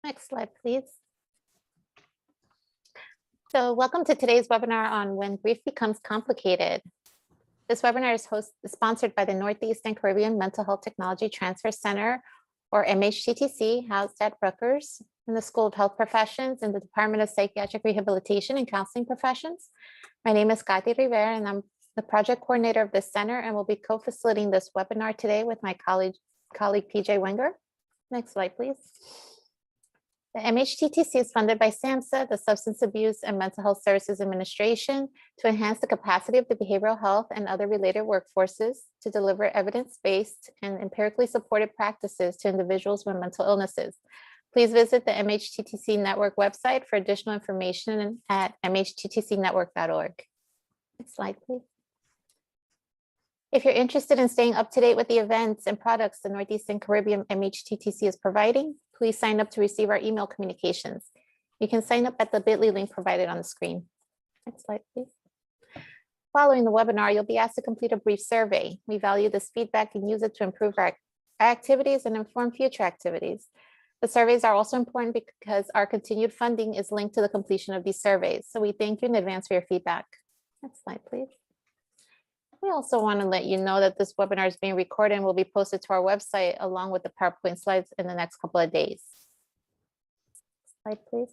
Next slide, please. So welcome to today's webinar on when grief becomes complicated. This webinar is sponsored by the Northeast and Caribbean Mental Health Technology Transfer Center, or MHTTC, housed at Rutgers in the School of Health Professions in the Department of Psychiatric Rehabilitation and Counseling Professions. My name is Kathy Rivera, and I'm the project coordinator of this center and will be co-facilitating this webinar today with my colleague PJ Wenger. Next slide, please. The MHTTC is funded by SAMHSA, the Substance Abuse and Mental Health Services Administration, to enhance the capacity of the behavioral health and other related workforces to deliver evidence-based and empirically supported practices to individuals with mental illnesses. Please visit the MHTTC Network website for additional information at mhttcnetwork.org. Next slide, please. If you're interested in staying up to date with the events and products the Northeast and Caribbean MHTTC is providing, please sign up to receive our email communications. You can sign up at the bit.ly link provided on the screen. Next slide, please. Following the webinar, you'll be asked to complete a brief survey. We value this feedback and use it to improve our activities and inform future activities. The surveys are also important because our continued funding is linked to the completion of these surveys. So we thank you in advance for your feedback. Next slide, please. We also want to let you know that this webinar is being recorded and will be posted to our website along with the PowerPoint slides in the next couple of days. Slide, please.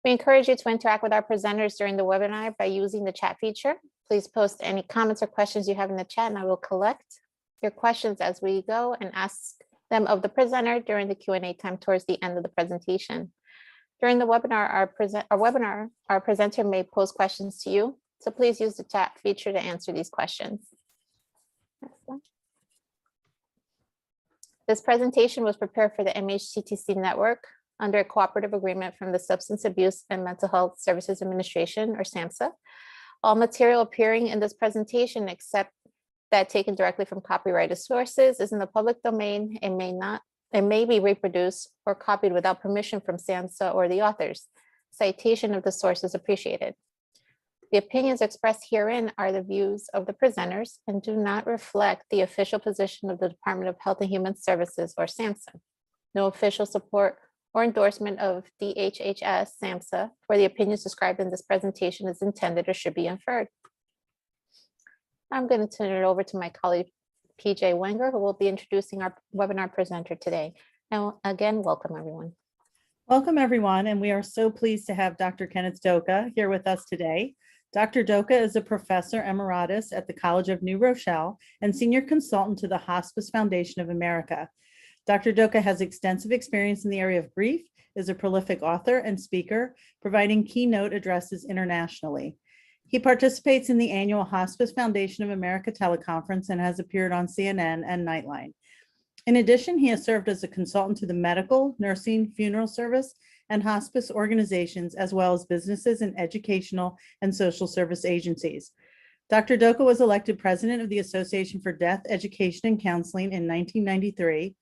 We encourage you to interact with our presenters during the webinar by using the chat feature. Please post any comments or questions you have in the chat, and I will collect your questions as we go and ask them of the presenter during the Q&A time towards the end of the presentation. During the webinar, our presenter may pose questions to you. So please use the chat feature to answer these questions. This presentation was prepared for the MHTTC network under a cooperative agreement from the Substance Abuse and Mental Health Services Administration, or SAMHSA. All material appearing in this presentation, except that taken directly from copyrighted sources, is in the public domain and may be reproduced or copied without permission from SAMHSA or the authors. Citation of the source is appreciated. The opinions expressed herein are the views of the presenters and do not reflect the official position of the Department of Health and Human Services, or SAMHSA. No official support or endorsement of DHHS, SAMHSA, for the opinions described in this presentation is intended or should be inferred. I'm going to turn it over to my colleague, PJ Wenger, who will be introducing our webinar presenter today. And again, welcome everyone. Welcome everyone, and we are so pleased to have Dr. Kenneth Doka here with us today. Dr. Doka is a professor emeritus at the College of New Rochelle and senior consultant to the Hospice Foundation of America. Dr. Doka has extensive experience in the area of grief, is a prolific author and speaker, providing keynote addresses internationally. He participates in the annual Hospice Foundation of America teleconference and has appeared on CNN and Nightline. In addition, he has served as a consultant to the medical, nursing, funeral service, and hospice organizations, as well as businesses and educational and social service agencies. Dr. Doka was elected president of the Association for Death Education and Counseling in 1993.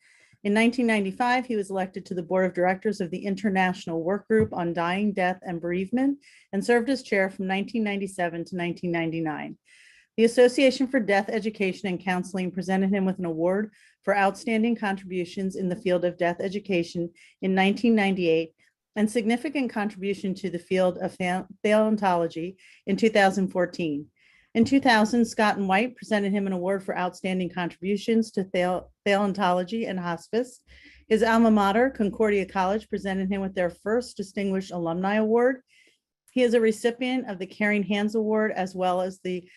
In 1995, he was elected to the board of directors of the International Work Group on Dying, Death, and Bereavement and served as chair from 1997 to 1999. The Association for Death Education and Counseling presented him with an award for outstanding contributions in the field of death education in 1998 and significant contribution to the field of paleontology in 2014. In 2000, Scott and White presented him an award for outstanding contributions to paleontology and hospice. His alma mater, Concordia College, presented him with their first Distinguished Alumni Award. He is a recipient of the Caring Hands Award, as well as the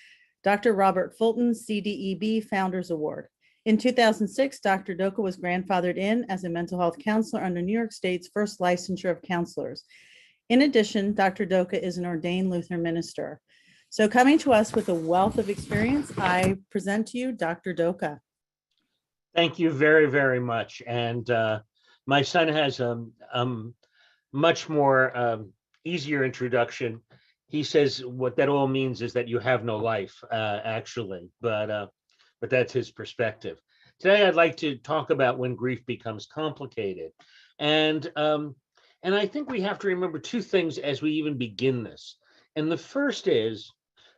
Dr. Robert Fulton CDEB Founders Award. In 2006, Dr. Doka was grandfathered in as a mental health counselor under New York State's first licensure of counselors. In addition, Dr. Doka is an ordained Lutheran minister. So coming to us with a wealth of experience, I present to you Dr. Doka. Thank you very, very much. And my son has a much more easier introduction. He says what that all means is that you have no life, actually, but that's his perspective. Today, I'd like to talk about when grief becomes complicated. And I think we have to remember two things as we even begin this. And the first is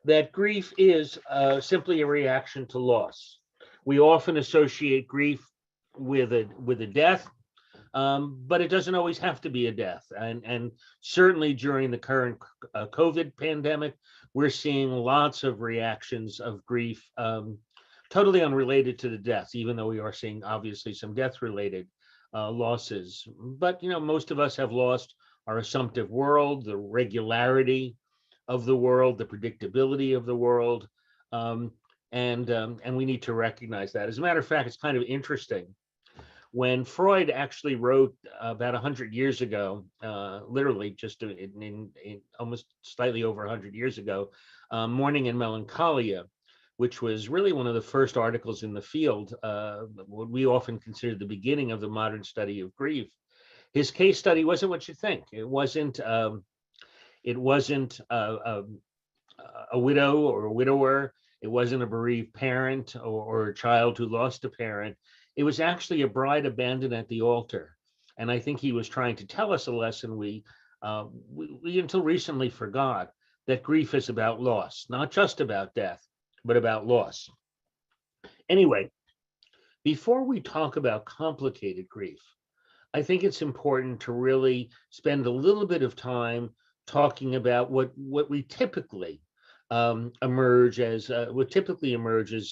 that grief is simply a reaction to loss. We often associate grief with a death, but it doesn't always have to be a death. And certainly during the current COVID pandemic, we're seeing lots of reactions of grief, totally unrelated to the deaths, even though we are seeing obviously some death-related losses. But most of us have lost our assumptive world, the regularity of the world, the predictability of the world, and we need to recognize that. As a matter of fact, it's kind of interesting. When Freud actually wrote about 100 years ago, literally just in almost slightly over 100 years ago, Mourning and Melancholia, which was really one of the first articles in the field, what we often consider the beginning of the modern study of grief. His case study wasn't what you think. It wasn't a widow or a widower. It wasn't a bereaved parent or a child who lost a parent. It was actually a bride abandoned at the altar. And I think he was trying to tell us a lesson we until recently forgot, that grief is about loss, not just about death, but about loss. Anyway, before we talk about complicated grief, I think it's important to really spend a little bit of time talking about what we typically emerge as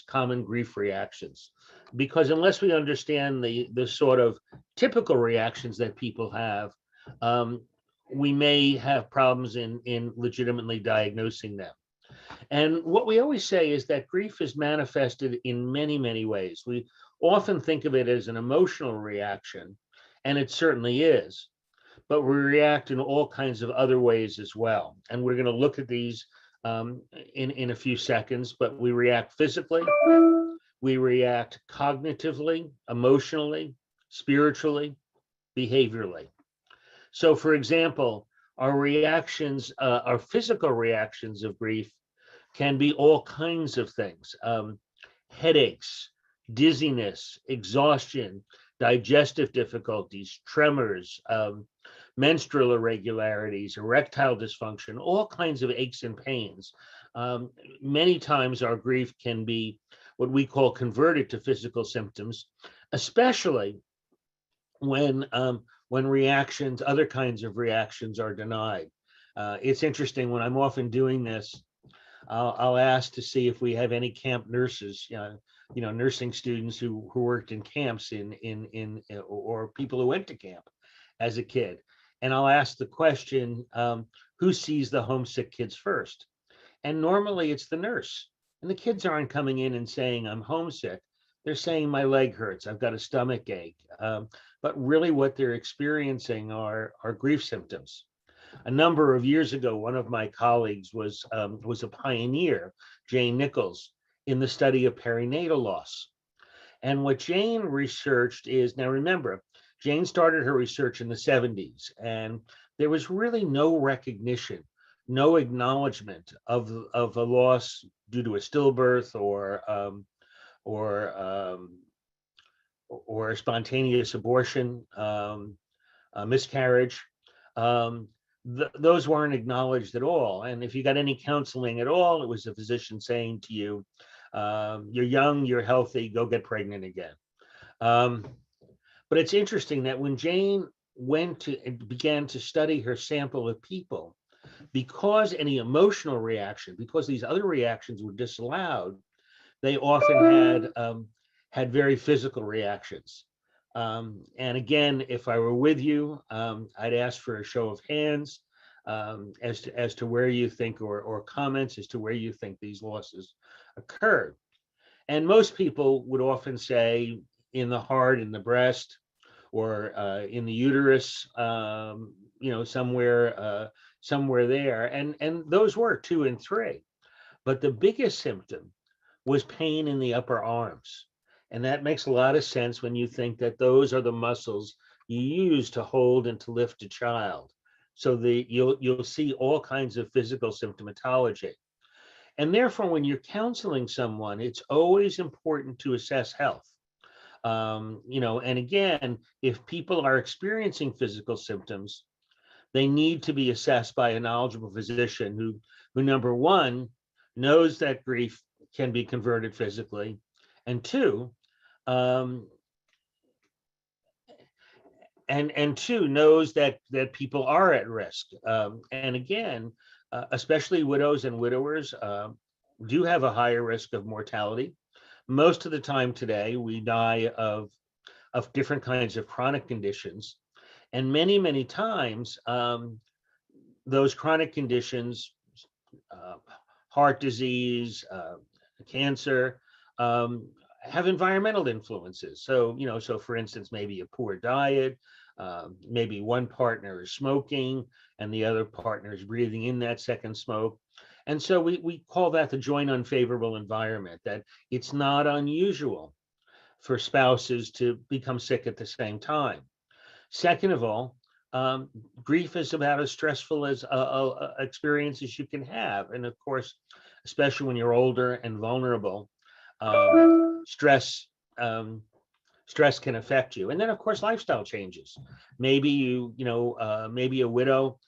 common grief reactions, because unless we understand the sort of typical reactions that people have, we may have problems in legitimately diagnosing them. And what we always say is that grief is manifested in many, many ways. We often think of it as an emotional reaction, and it certainly is, but we react in all kinds of other ways as well. And we're going to look at these in a few seconds, but we react physically, we react cognitively, emotionally, spiritually, behaviorally. So for example, our reactions, our physical reactions of grief can be all kinds of things: headaches, dizziness, exhaustion, digestive difficulties, tremors, menstrual irregularities, erectile dysfunction, all kinds of aches and pains. Many times our grief can be what we call converted to physical symptoms, especially when reactions, other kinds of reactions, are denied. It's interesting, when I'm often doing this, I'll ask to see if we have any camp nurses, nursing students who worked in camps or people who went to camp as a kid. And I'll ask the question, who sees the homesick kids first? And normally it's the nurse. And the kids aren't coming in and saying, I'm homesick. They're saying, my leg hurts, I've got a stomach ache. But really what they're experiencing are grief symptoms. A number of years ago, one of my colleagues was a pioneer, Jane Nichols, in the study of perinatal loss. And what Jane researched is, now remember, Jane started her research in the 70s, and there was really no recognition, no acknowledgement of a loss due to a stillbirth or a spontaneous abortion, a miscarriage. Those weren't acknowledged at all. And if you got any counseling at all, it was a physician saying to you, you're young, you're healthy, go get pregnant again. But it's interesting that when Jane began to study her sample of people, because any emotional reaction, because these other reactions were disallowed, they often had very physical reactions. And again, if I were with you, I'd ask for a show of hands as to where you think, or comments as to where you think these losses occurred. And most people would often say in the heart, in the breast, or in the uterus, somewhere there. And those were 2 and 3. But the biggest symptom was pain in the upper arms. And that makes a lot of sense when you think that those are the muscles you use to hold and to lift a child. So you'll see all kinds of physical symptomatology. And therefore, when you're counseling someone, it's always important to assess health. And again, if people are experiencing physical symptoms, they need to be assessed by a knowledgeable physician who number one, knows that grief can be converted physically, and 2, and two, knows that people are at risk. And again, especially widows and widowers do have a higher risk of mortality. Most of the time today, we die of different kinds of chronic conditions. And many times, those chronic conditions, heart disease, cancer, have environmental influences. So, so for instance, maybe a poor diet, maybe one partner is smoking and the other partner is breathing in that second smoke. And so we call that the joint unfavorable environment, that it's not unusual for spouses to become sick at the same time. Second of all, grief is about as stressful as a experience as you can have. And of course, especially when you're older and vulnerable, stress can affect you. And then of course, lifestyle changes. Maybe maybe a widow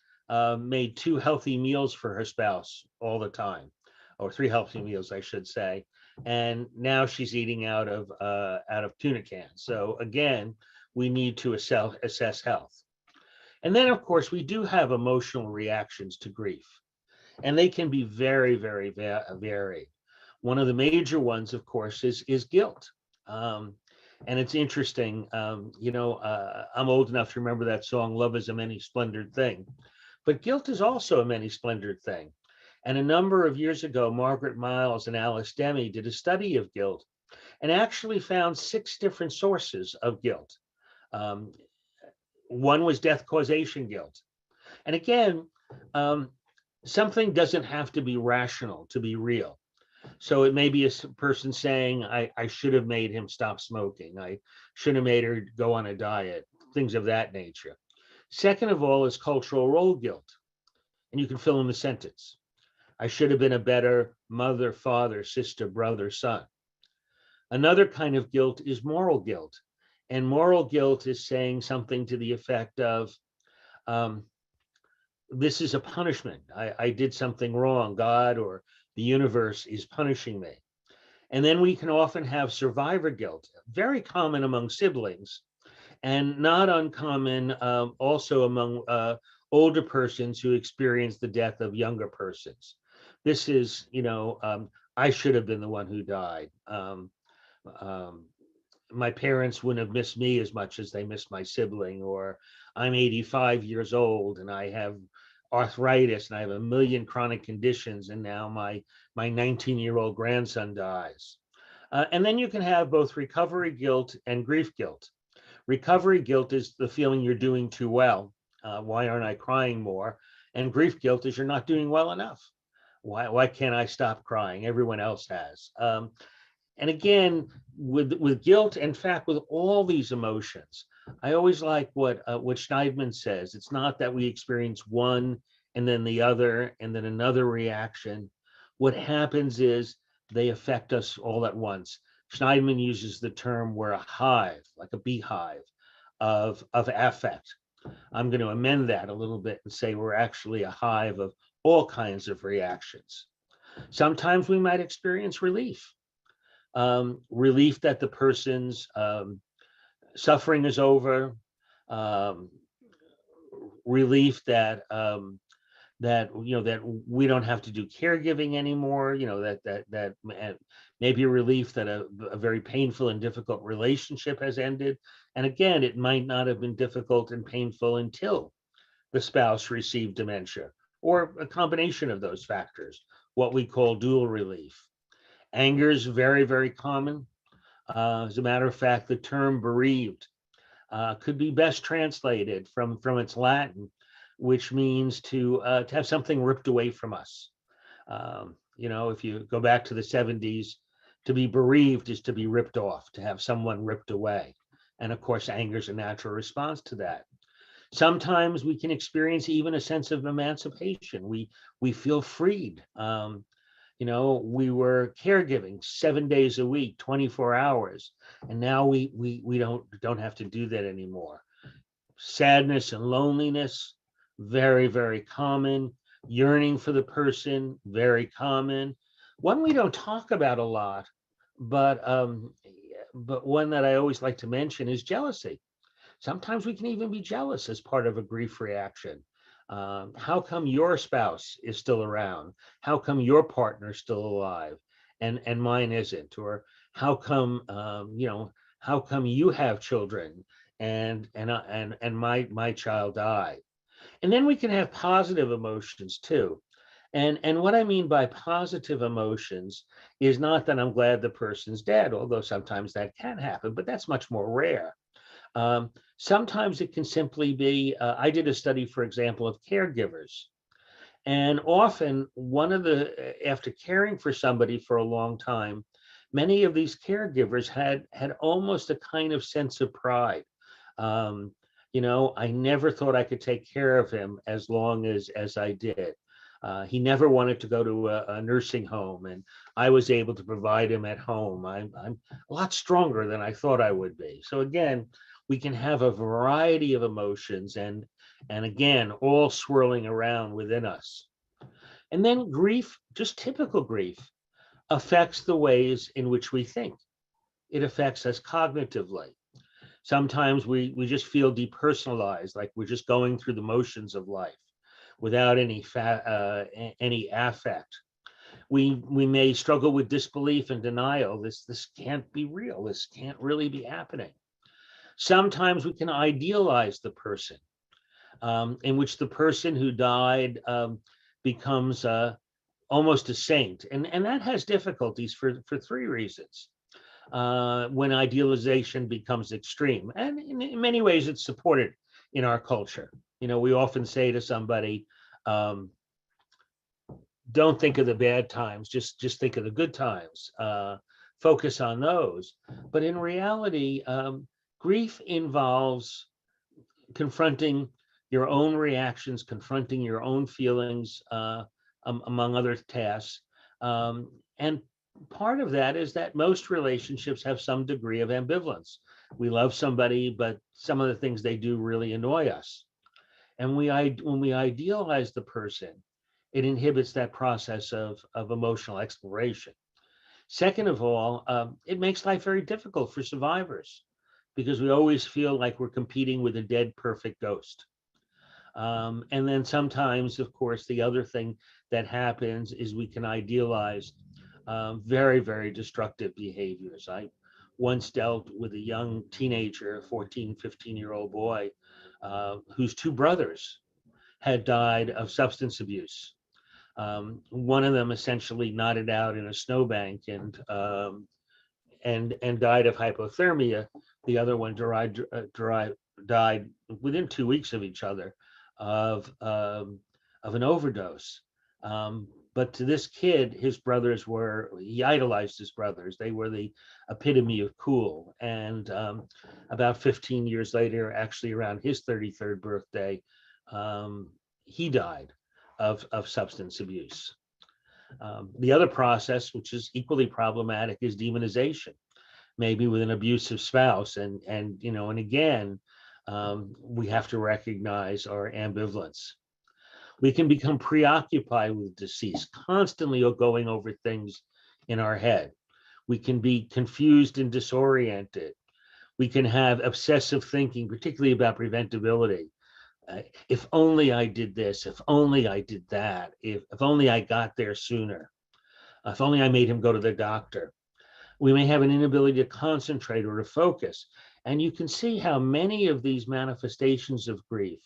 made 2 healthy meals for her spouse all the time, or 3 healthy meals, I should say. And now she's eating out of tuna cans. So again, we need to assess health. And then of course, we do have emotional reactions to grief, and they can be very varied. One of the major ones, of course, is guilt. And it's interesting, I'm old enough to remember that song, "Love is a Many Splendored Thing." But guilt is also a many splendored thing. And a number of years ago, Margaret Miles and Alice Demi did a study of guilt and actually found 6 different sources of guilt. One was death causation guilt. And again, something doesn't have to be rational to be real. So it may be a person saying, I should have made him stop smoking. I should have made her go on a diet, things of that nature. Second of all is cultural role guilt. And you can fill in the sentence. I should have been a better mother, father, sister, brother, son. Another kind of guilt is moral guilt. And moral guilt is saying something to the effect of, this is a punishment. I did something wrong. God or the universe is punishing me. And then we can often have survivor guilt, very common among siblings, and not uncommon also among older persons who experience the death of younger persons. This is, I should have been the one who died. My parents wouldn't have missed me as much as they missed my sibling, or I'm 85 years old and I have arthritis and I have a million chronic conditions, and now my 19-year-old grandson dies. And then you can have both recovery guilt and grief guilt. Recovery guilt is the feeling you're doing too well. Why aren't I crying more? And grief guilt is you're not doing well enough. Why can't I stop crying? Everyone else has. And again, with guilt, in fact, with all these emotions, I always like what Schneidman says. It's not that we experience one and then the other and then another reaction. What happens is they affect us all at once. Schneidman uses the term, we're a hive, like a beehive of affect. I'm going to amend that a little bit and say we're actually a hive of all kinds of reactions. Sometimes we might experience relief. Relief that the person's suffering is over, relief that that we don't have to do caregiving anymore, that maybe a relief that a very painful and difficult relationship has ended. And again, it might not have been difficult and painful until the spouse received dementia, or a combination of those factors, what we call dual relief. Anger is very common. As a matter of fact, the term bereaved could be best translated from its Latin, which means to have something ripped away from us. If you go back to the 70s, to be bereaved is to be ripped off, to have someone ripped away. And of course, anger is a natural response to that. Sometimes we can experience even a sense of emancipation. We feel freed. We were caregiving 7 days a week, 24 hours, and now we don't have to do that anymore. Sadness and loneliness, very common. Yearning for the person, very common. One we don't talk about a lot, but one that I always like to mention is jealousy. Sometimes we can even be jealous as part of a grief reaction. How come your spouse is still around? How come your partner's still alive and mine isn't? Or how come, how come you have children and my child died? And then we can have positive emotions too. And what I mean by positive emotions is not that I'm glad the person's dead, although sometimes that can happen, but that's much more rare. Sometimes it can simply be, I did a study, for example, of caregivers. And often after caring for somebody for a long time, many of these caregivers had almost a kind of sense of pride. Um, I never thought I could take care of him as long as I did. He never wanted to go to a nursing home, and I was able to provide him at home. I'm a lot stronger than I thought I would be. So again, we can have a variety of emotions, and again, all swirling around within us. And then grief, just typical grief, affects the ways in which we think. It affects us cognitively. Sometimes we just feel depersonalized, like we're just going through the motions of life without any affect. We may struggle with disbelief and denial. This can't be real. This can't really be happening. Sometimes we can idealize the person, in which the person who died becomes almost a saint, and that has difficulties for three reasons. When idealization becomes extreme, and in many ways it's supported in our culture. We often say to somebody, don't think of the bad times, just think of the good times, focus on those. But in reality, grief involves confronting your own reactions, confronting your own feelings, among other tasks. And part of that is that most relationships have some degree of ambivalence. We love somebody, but some of the things they do really annoy us. And when we idealize the person, it inhibits that process of emotional exploration. Second of all, it makes life very difficult for survivors because we always feel like we're competing with a dead, perfect ghost. And then sometimes, of course, the other thing that happens is we can idealize very, very destructive behaviors. I once dealt with a young teenager, a 14, 15-year-old boy, whose two brothers had died of substance abuse. One of them essentially nodded out in a snowbank and died of hypothermia. The other one died within 2 weeks of each other of an overdose. But to this kid, he idolized his brothers. They were the epitome of cool. And about 15 years later, actually around his 33rd birthday, he died of substance abuse. The other process, which is equally problematic, is demonization, maybe with an abusive spouse. And again, we have to recognize our ambivalence. We can become preoccupied with deceased, constantly going over things in our head. We can be confused and disoriented. We can have obsessive thinking, particularly about preventability. If only I did this, if only I did that, if only I got there sooner, if only I made him go to the doctor. We may have an inability to concentrate or to focus. And you can see how many of these manifestations of grief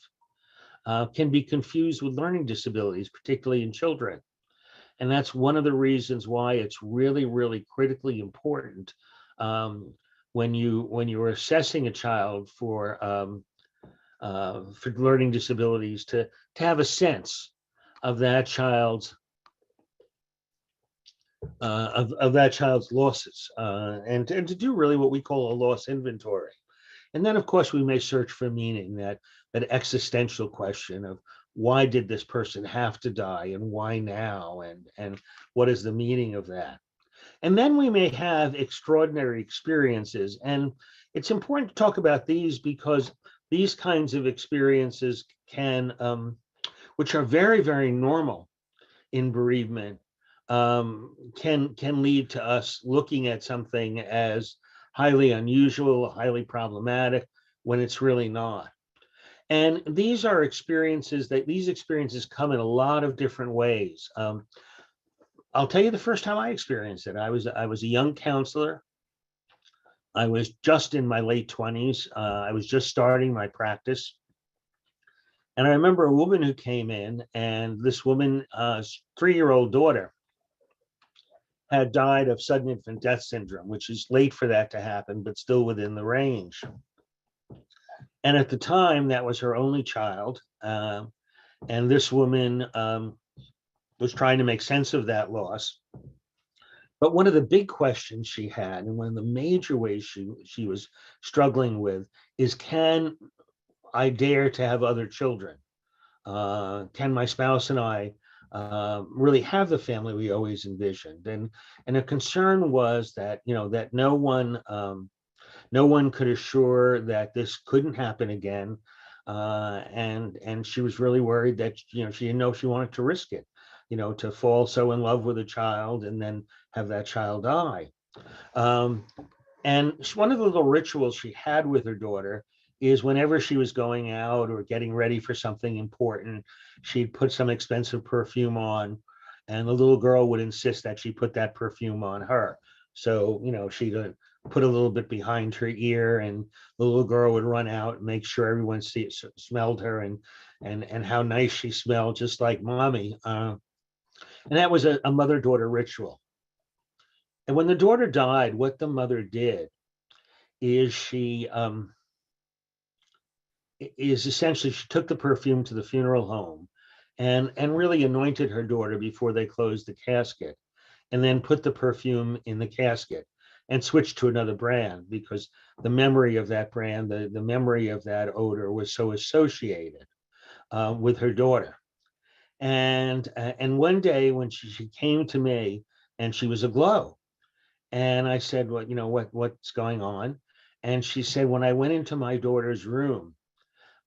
can be confused with learning disabilities, particularly in children. And that's one of the reasons why it's really, really critically important when you're assessing a child for learning disabilities to have a sense of that child's losses, and to do really what we call a loss inventory. And then, of course, we may search for meaning, that existential question of why did this person have to die and why now, and what is the meaning of that? And then we may have extraordinary experiences. And it's important to talk about these because these kinds of experiences can, which are very, very normal in bereavement, can lead to us looking at something as highly unusual, highly problematic, when it's really not. And these experiences come in a lot of different ways. I'll tell you the first time I experienced it. I was a young counselor. I was just in my late 20s. I was just starting my practice. And I remember a woman who came in, and this woman's 3-year-old daughter had died of sudden infant death syndrome, which is late for that to happen, but still within the range. And at the time, that was her only child. And this woman was trying to make sense of that loss. But one of the big questions she had, and one of the major ways she was struggling with, is, can I dare to have other children? Can my spouse and I really have the family we always envisioned? And a concern was that, that no one could assure that this couldn't happen again. And she was really worried that, she didn't know if she wanted to risk it, to fall so in love with a child and then have that child die. And one of the little rituals she had with her daughter is, whenever she was going out or getting ready for something important, she'd put some expensive perfume on, and the little girl would insist that she put that perfume on her. So, she'd put a little bit behind her ear, and the little girl would run out and make sure everyone smelled her and how nice she smelled, just like mommy. And that was a mother-daughter ritual. And when the daughter died, what the mother did is she took the perfume to the funeral home and really anointed her daughter before they closed the casket, and then put the perfume in the casket and switched to another brand, because the memory of that brand, the memory of that odor was so associated with her daughter. And one day when she came to me, and she was aglow, and I said, well, what's going on? And she said, when I went into my daughter's room,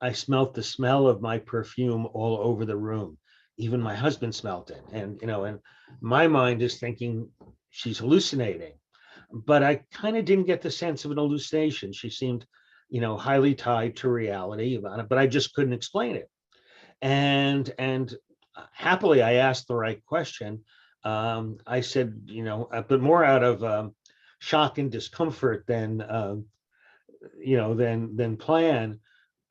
I smelt the smell of my perfume all over the room. Even my husband smelt it. And, and my mind is thinking she's hallucinating, but I kind of didn't get the sense of an hallucination. She seemed, highly tied to reality about it, but I just couldn't explain it. And happily, I asked the right question. I said, but more out of shock and discomfort than plan.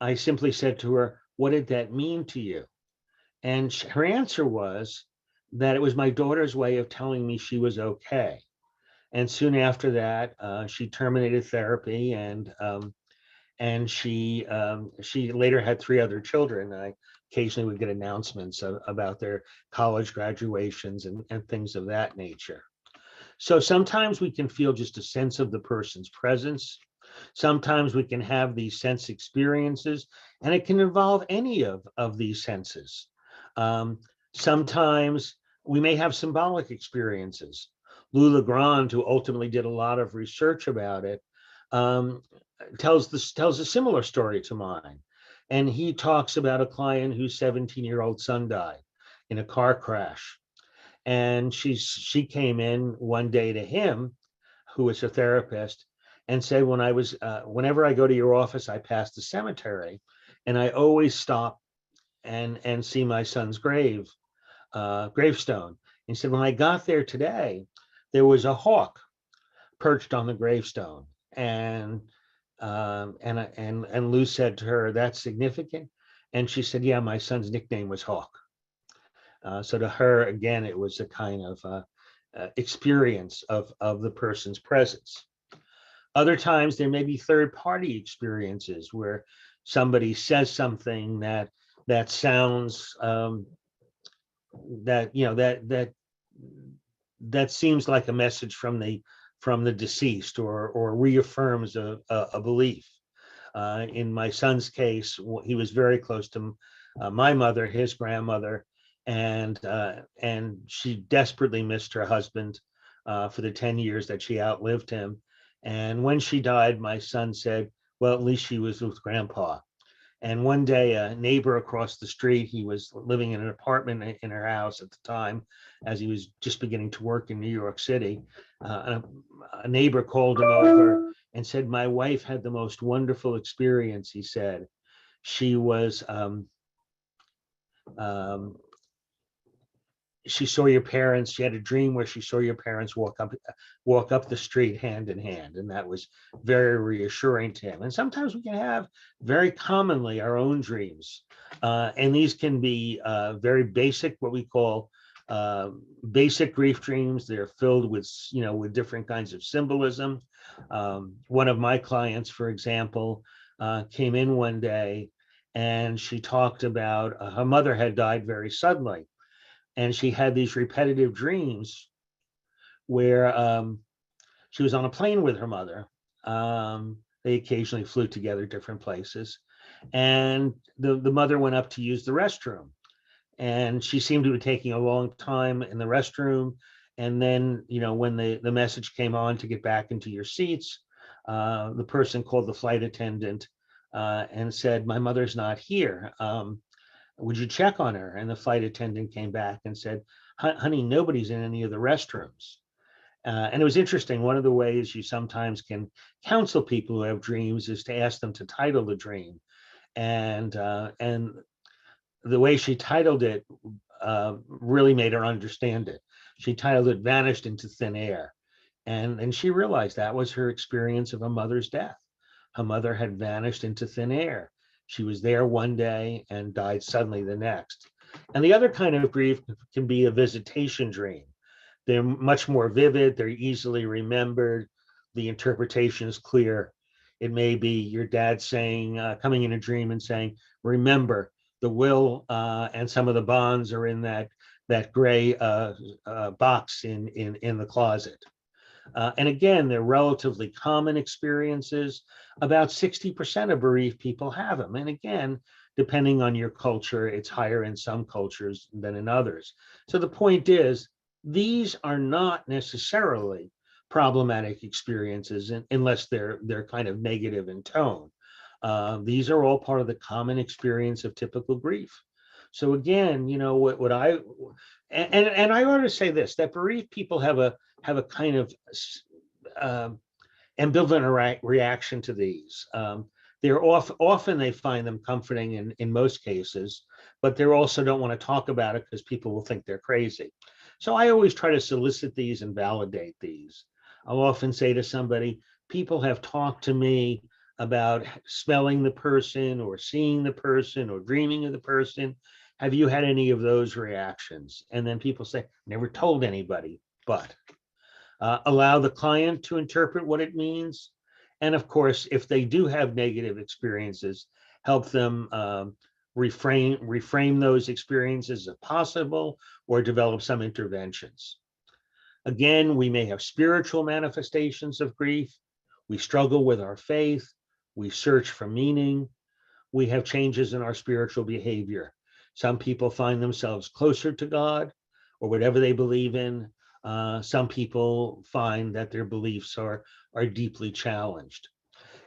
I simply said to her, what did that mean to you? And her answer was that it was my daughter's way of telling me she was okay. And soon after that, she terminated therapy, and she later had 3 other children. I occasionally would get announcements about their college graduations and things of that nature. So sometimes we can feel just a sense of the person's presence. Sometimes we can have these sense experiences, and it can involve any of these senses. Sometimes we may have symbolic experiences. Lou Legrand, who ultimately did a lot of research about it, tells a similar story to mine. And he talks about a client whose 17-year-old son died in a car crash. And she came in one day to him, who was a therapist, and said, whenever I go to your office, I pass the cemetery, and I always stop and see my son's gravestone. He said, when I got there today, there was a hawk perched on the gravestone. And Lou said to her, that's significant. And she said, yeah, my son's nickname was Hawk. So to her, again, it was a kind of experience of the person's presence. Other times there may be third-party experiences where somebody says something that sounds that seems like a message from the deceased, or reaffirms a belief. In my son's case, he was very close to my mother, his grandmother, and she desperately missed her husband for the 10 years that she outlived him. And when she died, my son said, well, at least she was with grandpa. And one day, a neighbor across the street, he was living in an apartment in her house at the time, as he was just beginning to work in New York City. A neighbor called him over and said, my wife had the most wonderful experience. He said, she was, she saw your parents. She had a dream where she saw your parents walk up the street hand in hand, and that was very reassuring to him. And sometimes we can have, very commonly, our own dreams, and these can be very basic, what we call basic grief dreams. They're filled with, with different kinds of symbolism. One of my clients, for example, came in one day, and she talked about her mother had died very suddenly. And she had these repetitive dreams where she was on a plane with her mother. They occasionally flew together different places. And the mother went up to use the restroom. And she seemed to be taking a long time in the restroom. And then, when the message came on to get back into your seats, the person called the flight attendant and said, my mother's not here. Would you check on her? And the flight attendant came back and said, honey, nobody's in any of the restrooms. And it was interesting. One of the ways you sometimes can counsel people who have dreams is to ask them to title the dream. And the way she titled it really made her understand it. She titled it Vanished into Thin Air. And she realized that was her experience of a mother's death. Her mother had vanished into thin air. She was there one day and died suddenly the next. And the other kind of grief can be a visitation dream. They're much more vivid. They're easily remembered. The interpretation is clear. It may be your dad saying, coming in a dream and saying, remember, the will and some of the bonds are in that gray box in the closet. And again, they're relatively common experiences. About 60% of bereaved people have them. And again, depending on your culture, it's higher in some cultures than in others. So the point is, these are not necessarily problematic experiences unless they're kind of negative in tone. These are all part of the common experience of typical grief. So again, what I ought to say this, that bereaved people have a kind of ambivalent reaction to these. They're often they find them comforting in most cases, but they also don't want to talk about it because people will think they're crazy. So I always try to solicit these and validate these. I'll often say to somebody, people have talked to me about smelling the person or seeing the person or dreaming of the person. Have you had any of those reactions? And then people say, never told anybody, but allow the client to interpret what it means. And of course, if they do have negative experiences, help them reframe those experiences if possible, or develop some interventions. Again, we may have spiritual manifestations of grief. We struggle with our faith. We search for meaning. We have changes in our spiritual behavior. Some people find themselves closer to God or whatever they believe in. Some people find that their beliefs are deeply challenged.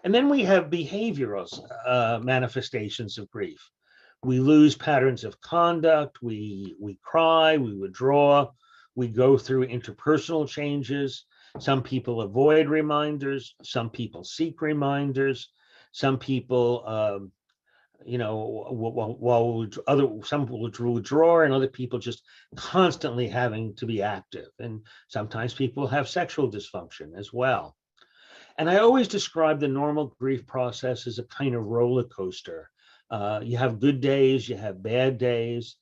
And then we have behavioral manifestations of grief. We lose patterns of conduct, we cry, we withdraw, we go through interpersonal changes. Some people avoid reminders, some people seek reminders, some people some people withdraw, and other people just constantly having to be active. And sometimes people have sexual dysfunction as well. And I always describe the normal grief process as a kind of roller coaster. You have good days, you have bad days.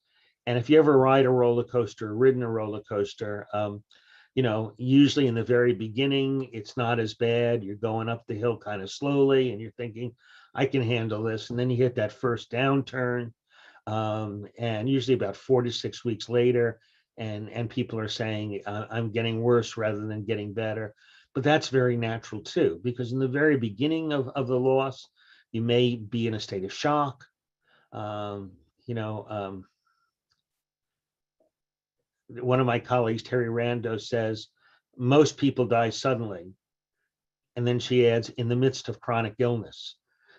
And if you ever ride a roller coaster, ridden a roller coaster, usually in the very beginning, it's not as bad. You're going up the hill kind of slowly and you're thinking, I can handle this. And then you hit that first downturn. And usually about 4 to 6 weeks later, and people are saying, I'm getting worse rather than getting better. But that's very natural too, because in the very beginning of the loss, you may be in a state of shock. One of my colleagues, Terry Rando, says, most people die suddenly. And then she adds, in the midst of chronic illness.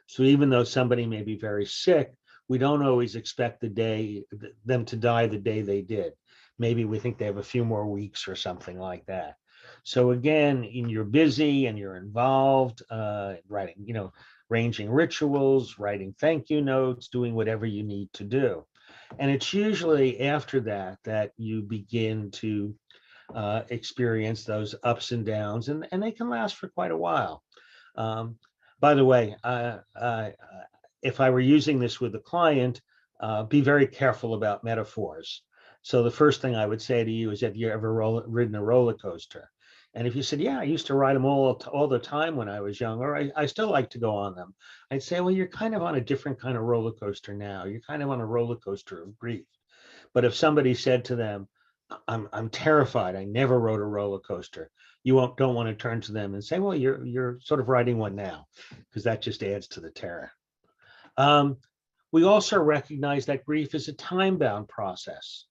So even though somebody may be very sick, we don't always expect them to die the day they did. maybe we think they have a few more weeks or something like that. So again, you're busy and you're involved, writing, arranging rituals, writing thank you notes, doing whatever you need to do. And it's usually after that that you begin to experience those ups and downs, and they can last for quite a while. By the way, if I were using this with a client, be very careful about metaphors. So the first thing I would say to you is, have you ever ridden a roller coaster? And if you said, yeah, I used to ride them all the time when I was young, or I still like to go on them, I'd say, well, you're kind of on a different kind of roller coaster now. You're kind of on a roller coaster of grief. But if somebody said to them, I'm terrified, I never rode a roller coaster, you don't want to turn to them and say, well, you're sort of riding one now, because that just adds to the terror. We also recognize that grief is a time-bound process.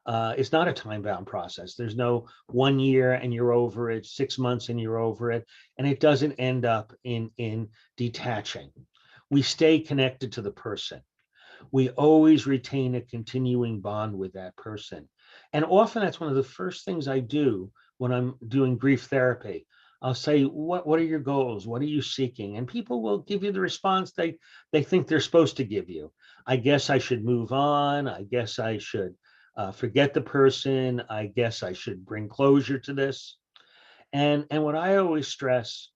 It's not a time-bound process. There's no 1 year and you're over it, 6 months and you're over it, and it doesn't end up in detaching. We stay connected to the person. We always retain a continuing bond with that person. And often that's one of the first things I do when I'm doing grief therapy. I'll say, what are your goals? What are you seeking? And people will give you the response they think they're supposed to give you. I guess I should move on. I guess I should forget the person. I guess I should bring closure to this. And what I always stress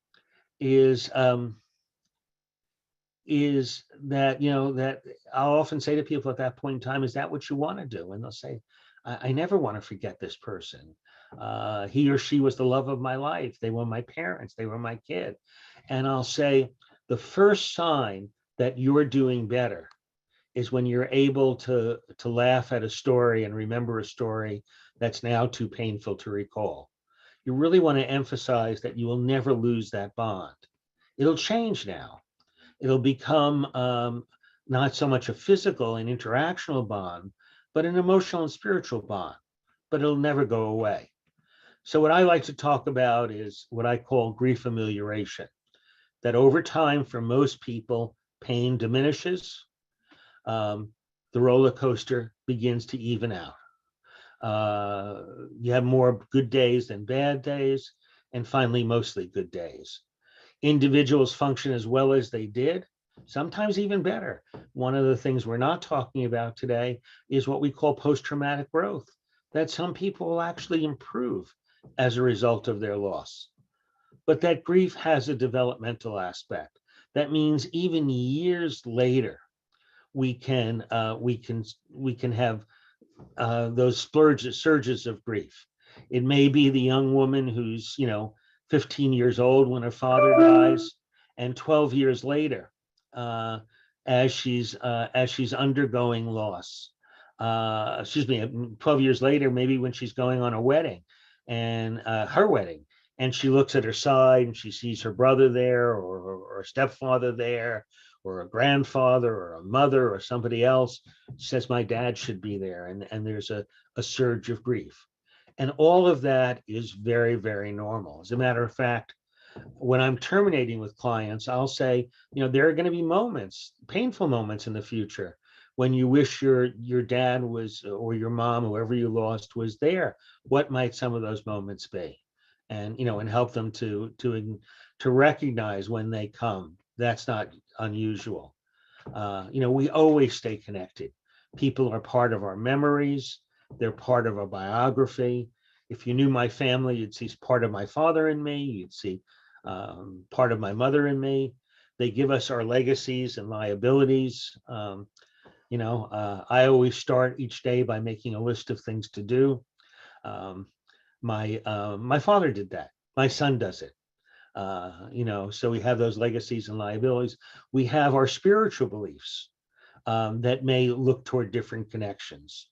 is that, that I'll often say to people at that point in time, is that what you want to do? And they'll say, I never want to forget this person. He or she was the love of my life. They were my parents. They were my kid. And I'll say, the first sign that you're doing better is when you're able to laugh at a story and remember a story that's now too painful to recall. You really want to emphasize that you will never lose that bond. It'll change now. It'll become not so much a physical and interactional bond, but an emotional and spiritual bond, but it'll never go away. So what I like to talk about is what I call grief amelioration, that over time, for most people, pain diminishes. The roller coaster begins to even out. You have more good days than bad days, and finally, mostly good days. Individuals function as well as they did, sometimes even better. One of the things we're not talking about today is what we call post-traumatic growth, that some people will actually improve as a result of their loss. But that grief has a developmental aspect. That means even years later, we can have those surges of grief. It may be the young woman who's 15 years old when her father dies, and 12 years later, as she's undergoing loss, 12 years later, maybe when she's going on a wedding, and her wedding, and she looks at her side and she sees her brother there, or a stepfather there, or a grandfather, or a mother, or somebody else. She says, my dad should be there, and there's a surge of grief. And all of that is very, very normal. As a matter of fact, when I'm terminating with clients, I'll say, there are going to be moments, painful moments in the future, when you wish your dad was, or your mom, whoever you lost, was there. What might some of those moments be? And and help them to recognize when they come. That's not unusual. We always stay connected. People are part of our memories. They're part of our biography. If you knew my family, you'd see part of my father in me. You'd see part of my mother in me. They give us our legacies and liabilities. I always start each day by making a list of things to do. My father did that. My son does it. So we have those legacies and liabilities. We have our spiritual beliefs that may look toward different connections.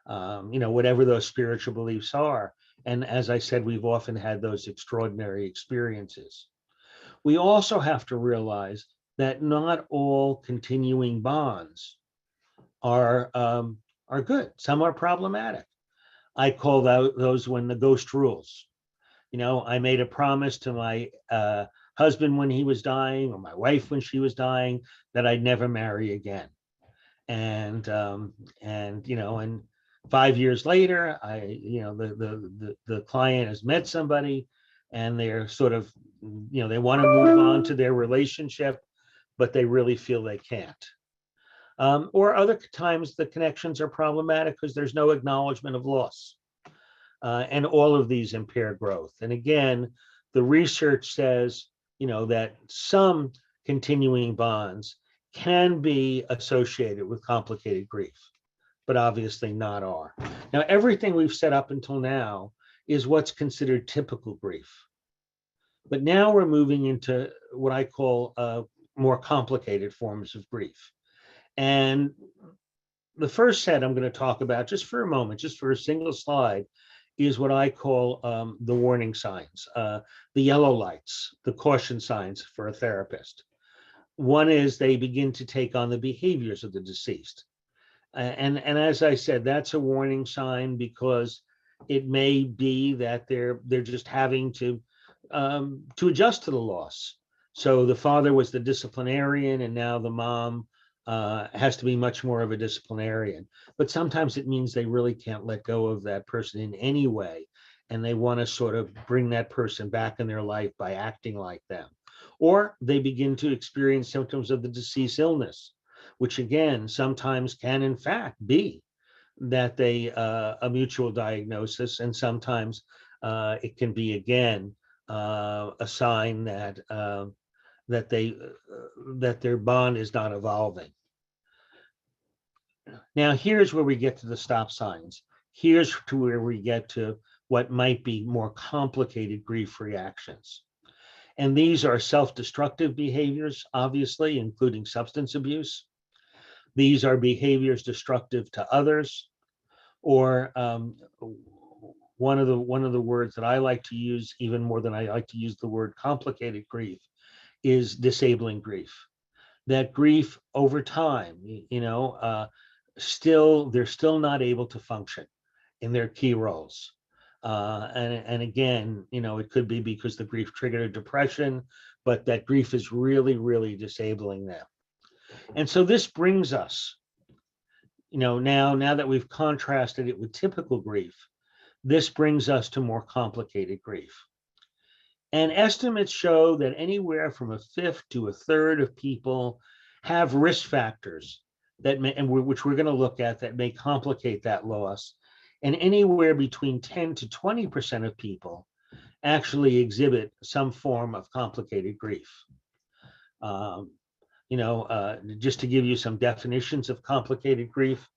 Whatever those spiritual beliefs are. And as I said, we've often had those extraordinary experiences. We also have to realize that not all continuing bonds are good. Some are problematic. I call those when the ghost rules. I made a promise to my husband when he was dying, or my wife when she was dying, that I'd never marry again. And 5 years later, the client has met somebody and they're sort of, they want to move on to their relationship, but they really feel they can't. Or other times the connections are problematic because there's no acknowledgement of loss. And all of these impair growth. And again, the research says, that some continuing bonds can be associated with complicated grief, but obviously not are. Now, everything we've set up until now is what's considered typical grief. But now we're moving into what I call more complicated forms of grief. And the first set I'm going to talk about just for a moment, just for a single slide, is what I call the warning signs, the yellow lights, the caution signs for a therapist. One is they begin to take on the behaviors of the deceased. And as I said, that's a warning sign because it may be that they're just having to adjust to the loss. So the father was the disciplinarian and now the mom has to be much more of a disciplinarian. But sometimes it means they really can't let go of that person in any way. And they want to sort of bring that person back in their life by acting like them. Or they begin to experience symptoms of the deceased illness, which again, sometimes can in fact be that they a mutual diagnosis. And sometimes it can be again a sign that that their bond is not evolving. Now, here's where we get to the stop signs. Here's to where we get to what might be more complicated grief reactions. And these are self-destructive behaviors, obviously, including substance abuse. These are behaviors destructive to others, or one of the words that I like to use, even more than I like to use the word complicated grief, is disabling grief. That grief over time, they're still not able to function in their key roles. And again, it could be because the grief triggered a depression, but that grief is really, really disabling them. And so this brings us, now that we've contrasted it with typical grief, this brings us to more complicated grief. And estimates show that anywhere from a fifth to a third of people have risk factors which we're going to look at, that may complicate that loss. And anywhere between 10 to 20% of people actually exhibit some form of complicated grief. Just to give you some definitions of complicated grief,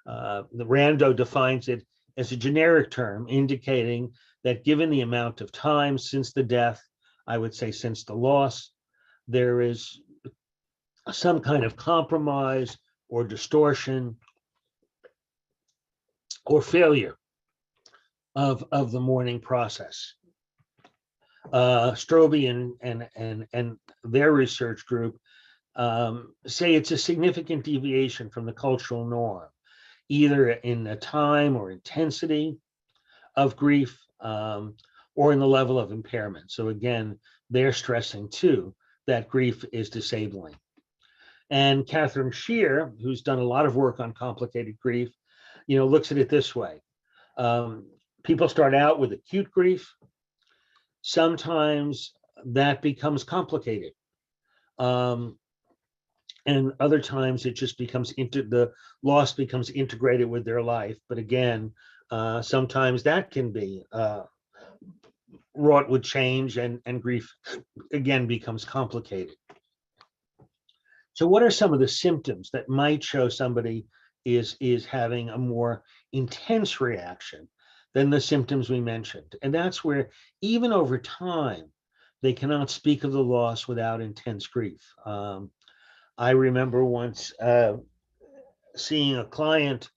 the Rando defines it as a generic term indicating that given the amount of time since the death, I would say since the loss, there is some kind of compromise or distortion or failure of the mourning process. Strobe and their research group say it's a significant deviation from the cultural norm, either in the time or intensity of grief, or in the level of impairment. So again, they're stressing too that grief is disabling. And Catherine Shear, who's done a lot of work on complicated grief, looks at it this way. People start out with acute grief. Sometimes that becomes complicated. And other times it just becomes the loss becomes integrated with their life. But again, sometimes that can be wrought with change, and grief again becomes complicated. So what are some of the symptoms that might show somebody is having a more intense reaction than the symptoms we mentioned? And that's where even over time, they cannot speak of the loss without intense grief. I remember once seeing a client,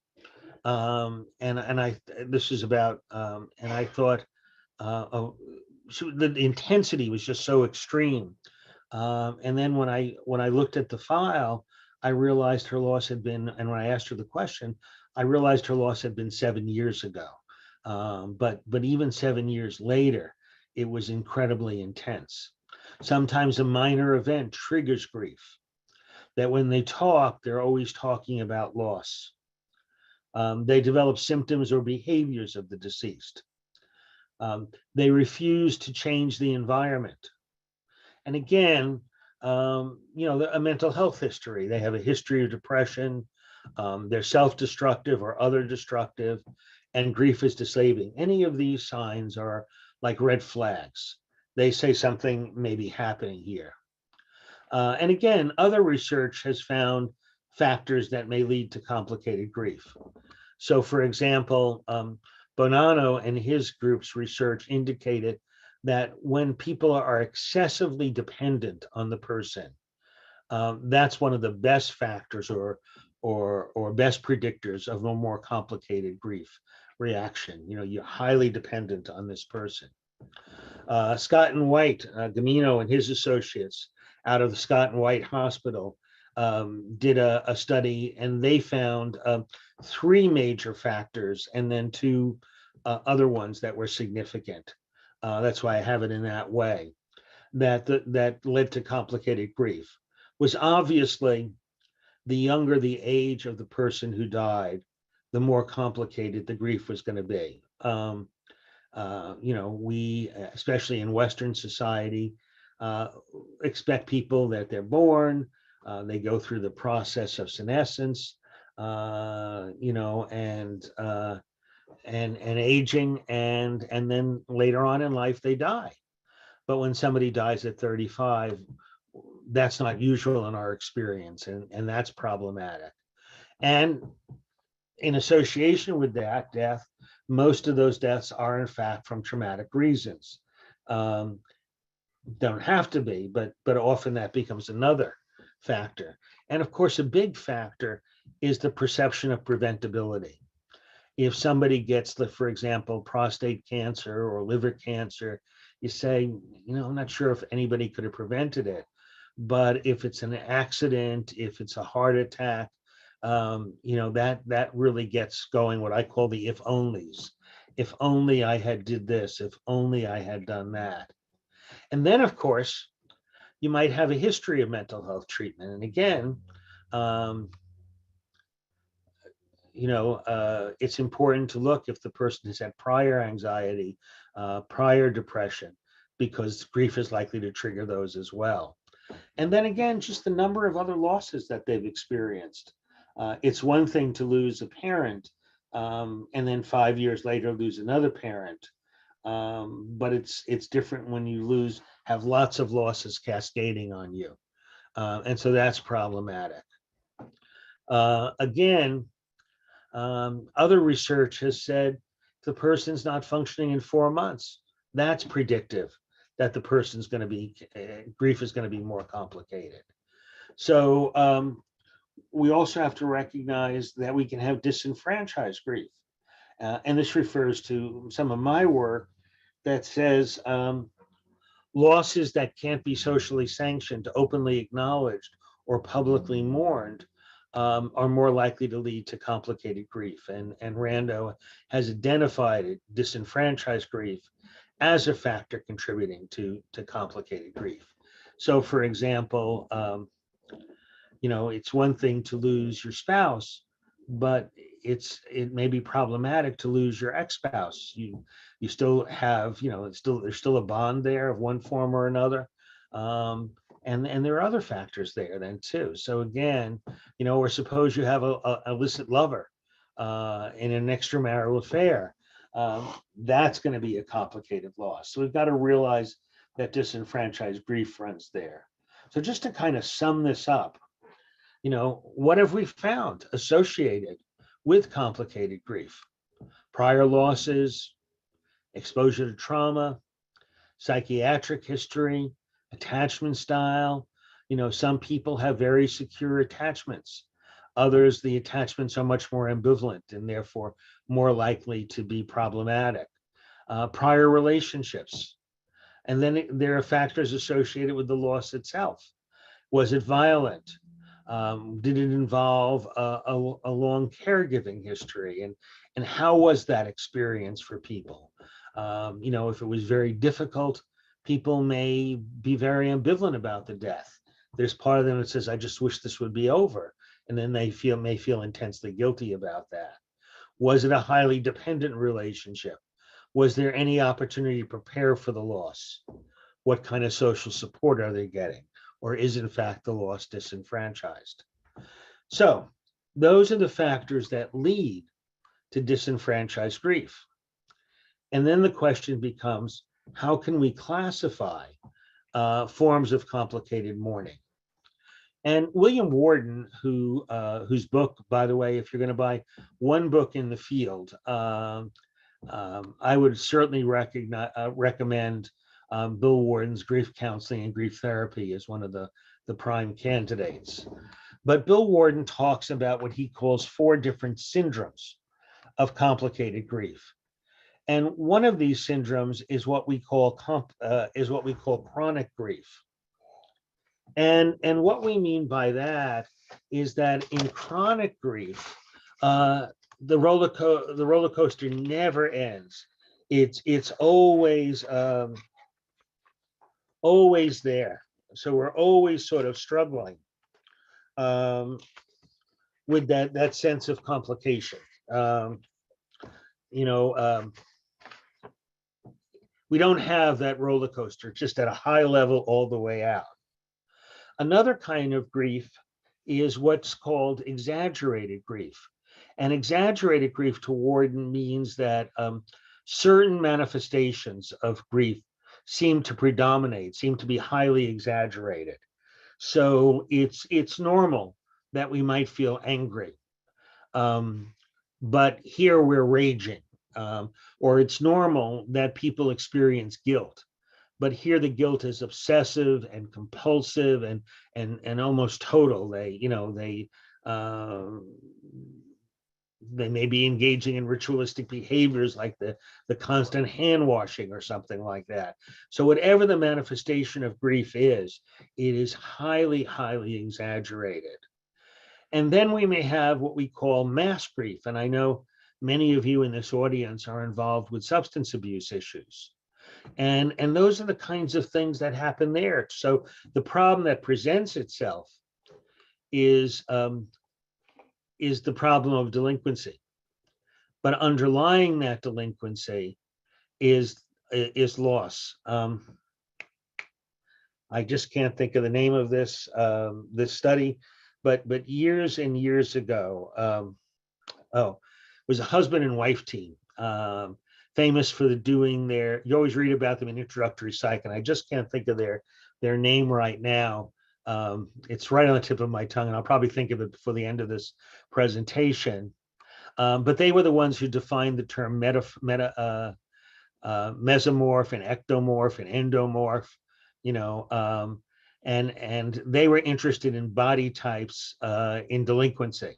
this is about, and I thought the intensity was just so extreme. And then when I looked at the file, I realized her loss had been, and when I asked her the question, I realized her loss had been 7 years ago. But even 7 years later, it was incredibly intense. Sometimes a minor event triggers grief, that when they talk, they're always talking about loss. They develop symptoms or behaviors of the deceased. They refuse to change the environment. And again, a mental health history. They have a history of depression. They're self-destructive or other destructive, and grief is disabling. Any of these signs are like red flags. They say something may be happening here. And again, other research has found factors that may lead to complicated grief. So for example, Bonanno and his group's research indicated that when people are excessively dependent on the person, that's one of the best factors or best predictors of a more complicated grief reaction. You're highly dependent on this person. Scott and White, Gamino and his associates out of the Scott and White Hospital did a study, and they found 3 major factors and then 2 other ones that were significant. That's why I have it in that way, that led to complicated grief. Was obviously the younger the age of the person who died, the more complicated the grief was going to be. We, especially in Western society, expect people that they're born, they go through the process of senescence, and aging, and then later on in life they die. But when somebody dies at 35, that's not usual in our experience, and that's problematic. And in association with that death, most of those deaths are in fact from traumatic reasons. Don't have to be, but often that becomes another factor. And of course, a big factor is the perception of preventability. If somebody gets, for example, prostate cancer or liver cancer, you say, I'm not sure if anybody could have prevented it. But if it's an accident, if it's a heart attack, that really gets going what I call the if onlys. If only I had did this, if only I had done that. And then, of course, you might have a history of mental health treatment. And again, it's important to look if the person has had prior anxiety, prior depression, because grief is likely to trigger those as well. And then again, just the number of other losses that they've experienced. It's one thing to lose a parent, and then 5 years later lose another parent. But it's different when you have lots of losses cascading on you. And so that's problematic. Again, other research has said the person's not functioning in 4 months. That's predictive that the person's going to be, grief is going to be more complicated. So we also have to recognize that we can have disenfranchised grief. And this refers to some of my work that says losses that can't be socially sanctioned, openly acknowledged, or publicly mourned are more likely to lead to complicated grief. And Rando has identified disenfranchised grief as a factor contributing to complicated grief. So for example, it's one thing to lose your spouse, but it may be problematic to lose your ex-spouse. You still have, there's still a bond there of one form or another. And there are other factors there then too. So again, or suppose you have a illicit lover in an extramarital affair. That's going to be a complicated loss. So we've got to realize that disenfranchised grief runs there. So just to kind of sum this up, what have we found associated with complicated grief? Prior losses, exposure to trauma, psychiatric history, attachment style. Some people have very secure attachments. Others, the attachments are much more ambivalent and therefore more likely to be problematic. Prior relationships. And then there are factors associated with the loss itself. Was it violent? Did it involve a long caregiving history? And how was that experience for people? If it was very difficult, people may be very ambivalent about the death. There's part of them that says, I just wish this would be over. And then they may feel intensely guilty about that. Was it a highly dependent relationship? Was there any opportunity to prepare for the loss? What kind of social support are they getting? Or is in fact the loss disenfranchised? So those are the factors that lead to disenfranchised grief. And then the question becomes, how can we classify forms of complicated mourning? And William Worden, whose book, by the way, if you're going to buy one book in the field, I would certainly recommend Bill Worden's Grief Counseling and Grief Therapy as one of the prime candidates. But Bill Worden talks about what he calls 4 different syndromes of complicated grief. And one of these syndromes is what we call chronic grief. And what we mean by that is that in chronic grief, the roller coaster never ends. It's always there. So we're always sort of struggling with that sense of complication. We don't have that roller coaster just at a high level all the way out. Another kind of grief is what's called exaggerated grief. And exaggerated grief to Worden means that certain manifestations of grief seem to predominate, seem to be highly exaggerated. So it's normal that we might feel angry, but here we're raging. Or it's normal that people experience guilt, but here the guilt is obsessive and compulsive and almost total. They may be engaging in ritualistic behaviors like the constant hand washing or something like that. So whatever the manifestation of grief is, it is highly, highly exaggerated. And then we may have what we call mass grief. And I know many of you in this audience are involved with substance abuse issues. And those are the kinds of things that happen there. So the problem that presents itself is the problem of delinquency. But underlying that delinquency is loss. I just can't think of the name of this study, but years and years ago, it was a husband and wife team, famous for you always read about them in introductory psych, and I just can't think of their name right now. It's right on the tip of my tongue, and I'll probably think of it before the end of this presentation. But they were the ones who defined the term mesomorph and ectomorph and endomorph, and they were interested in body types in delinquency.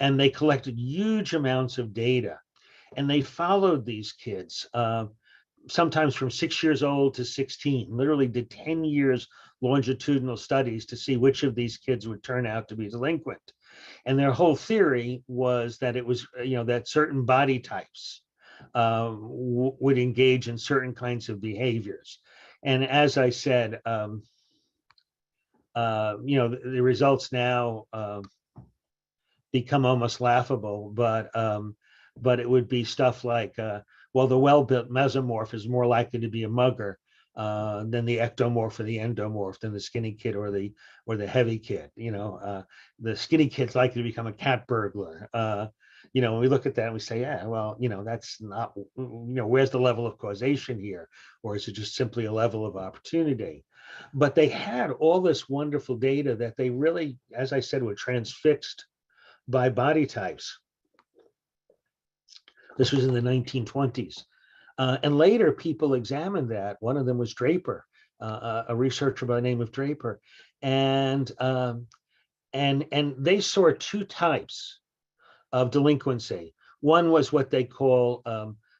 And they collected huge amounts of data, and they followed these kids, sometimes from 6 years old to 16, literally did 10 years longitudinal studies to see which of these kids would turn out to be delinquent. And their whole theory was that it was, that certain body types would engage in certain kinds of behaviors. And as I said, the results now become almost laughable, but it would be stuff like, the well-built mesomorph is more likely to be a mugger than the ectomorph or the endomorph, than the skinny kid or the heavy kid. The skinny kid's likely to become a cat burglar. When we look at that and we say, yeah, well, that's not, where's the level of causation here? Or is it just simply a level of opportunity? But they had all this wonderful data that they really, as I said, were transfixed by body types. This was in the 1920s. And later people examined that. One of them was Draper, a researcher by the name of Draper. And they saw 2 types of delinquency. One was what they call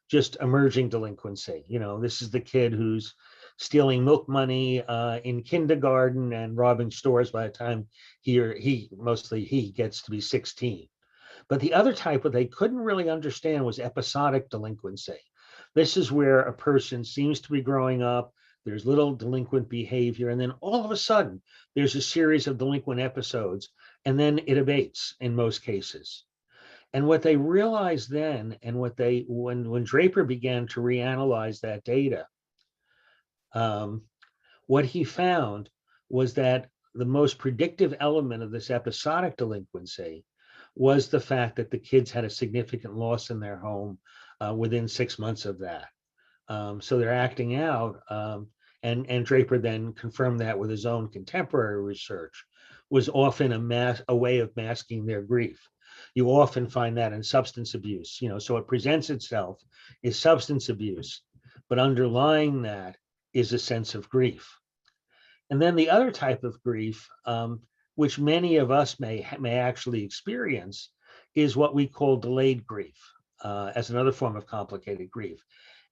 just emerging delinquency. This is the kid who's stealing milk money in kindergarten and robbing stores by the time he gets to be 16. But the other type, what they couldn't really understand, was episodic delinquency. This is where a person seems to be growing up, there's little delinquent behavior, and then all of a sudden, there's a series of delinquent episodes, and then it abates in most cases. And what they realized then, and when Draper began to reanalyze that data, what he found was that the most predictive element of this episodic delinquency was the fact that the kids had a significant loss in their home within 6 months of that. So they're acting out, and Draper then confirmed that with his own contemporary research, was often a way of masking their grief. You often find that in substance abuse, so it presents itself as substance abuse, but underlying that is a sense of grief. And then the other type of grief, which many of us may actually experience, is what we call delayed grief, as another form of complicated grief.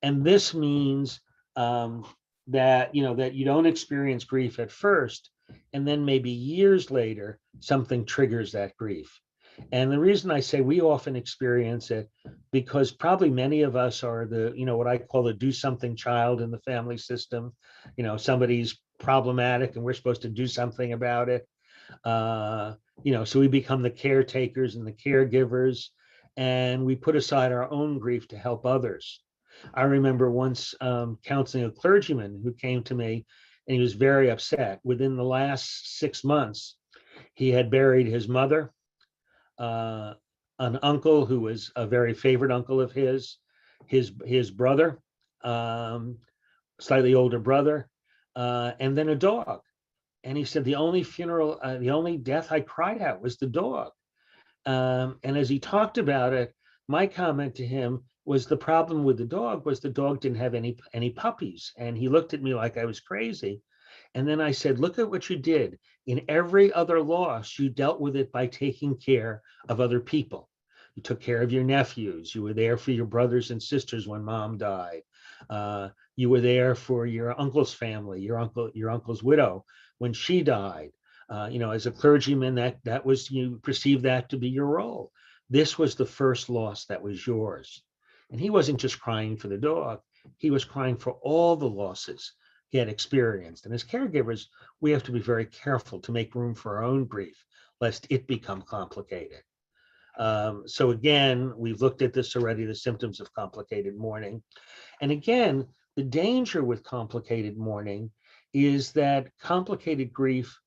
And this means that you don't experience grief at first, and then maybe years later, something triggers that grief. And the reason I say we often experience it, because probably many of us are what I call the do something child in the family system. Somebody's problematic and we're supposed to do something about it. So we become the caretakers and the caregivers, and we put aside our own grief to help others. I remember once counseling a clergyman who came to me, and he was very upset. Within the last 6 months, he had buried his mother, an uncle who was a very favorite uncle of his brother, slightly older brother, and then a dog. And he said, the only death I cried at was the dog. And as he talked about it, my comment to him was the problem with the dog didn't have any puppies. And he looked at me like I was crazy. And then I said, look at what you did. In every other loss, you dealt with it by taking care of other people. You took care of your nephews. You were there for your brothers and sisters when mom died. You were there for your uncle's family, your uncle's widow when she died. As a clergyman, that was, you perceived that to be your role. This was the first loss that was yours. And he wasn't just crying for the dog. He was crying for all the losses he had experienced. And as caregivers, we have to be very careful to make room for our own grief, lest it become complicated. So again, we've looked at this already, the symptoms of complicated mourning. And again, the danger with complicated mourning is that complicated grief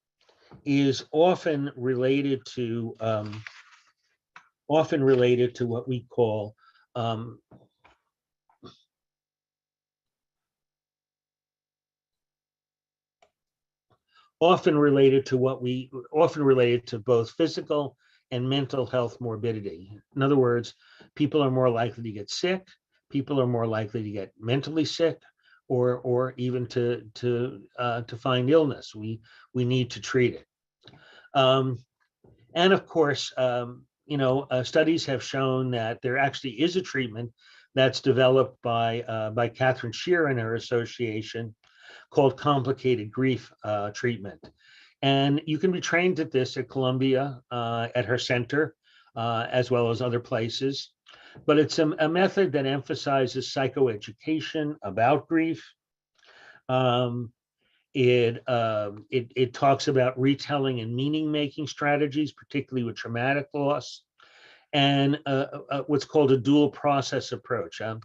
is often related to what we call often related to both physical and mental health morbidity. In other words, people are more likely to get sick, people are more likely to get mentally sick, or even to find illness. We need to treat it. And of course, studies have shown that there actually is a treatment that's developed by Catherine Shear and her association called complicated grief treatment. And you can be trained at this at Columbia, at her center, as well as other places. But it's a method that emphasizes psychoeducation about grief. It talks about retelling and meaning-making strategies, particularly with traumatic loss, and what's called a dual process approach. And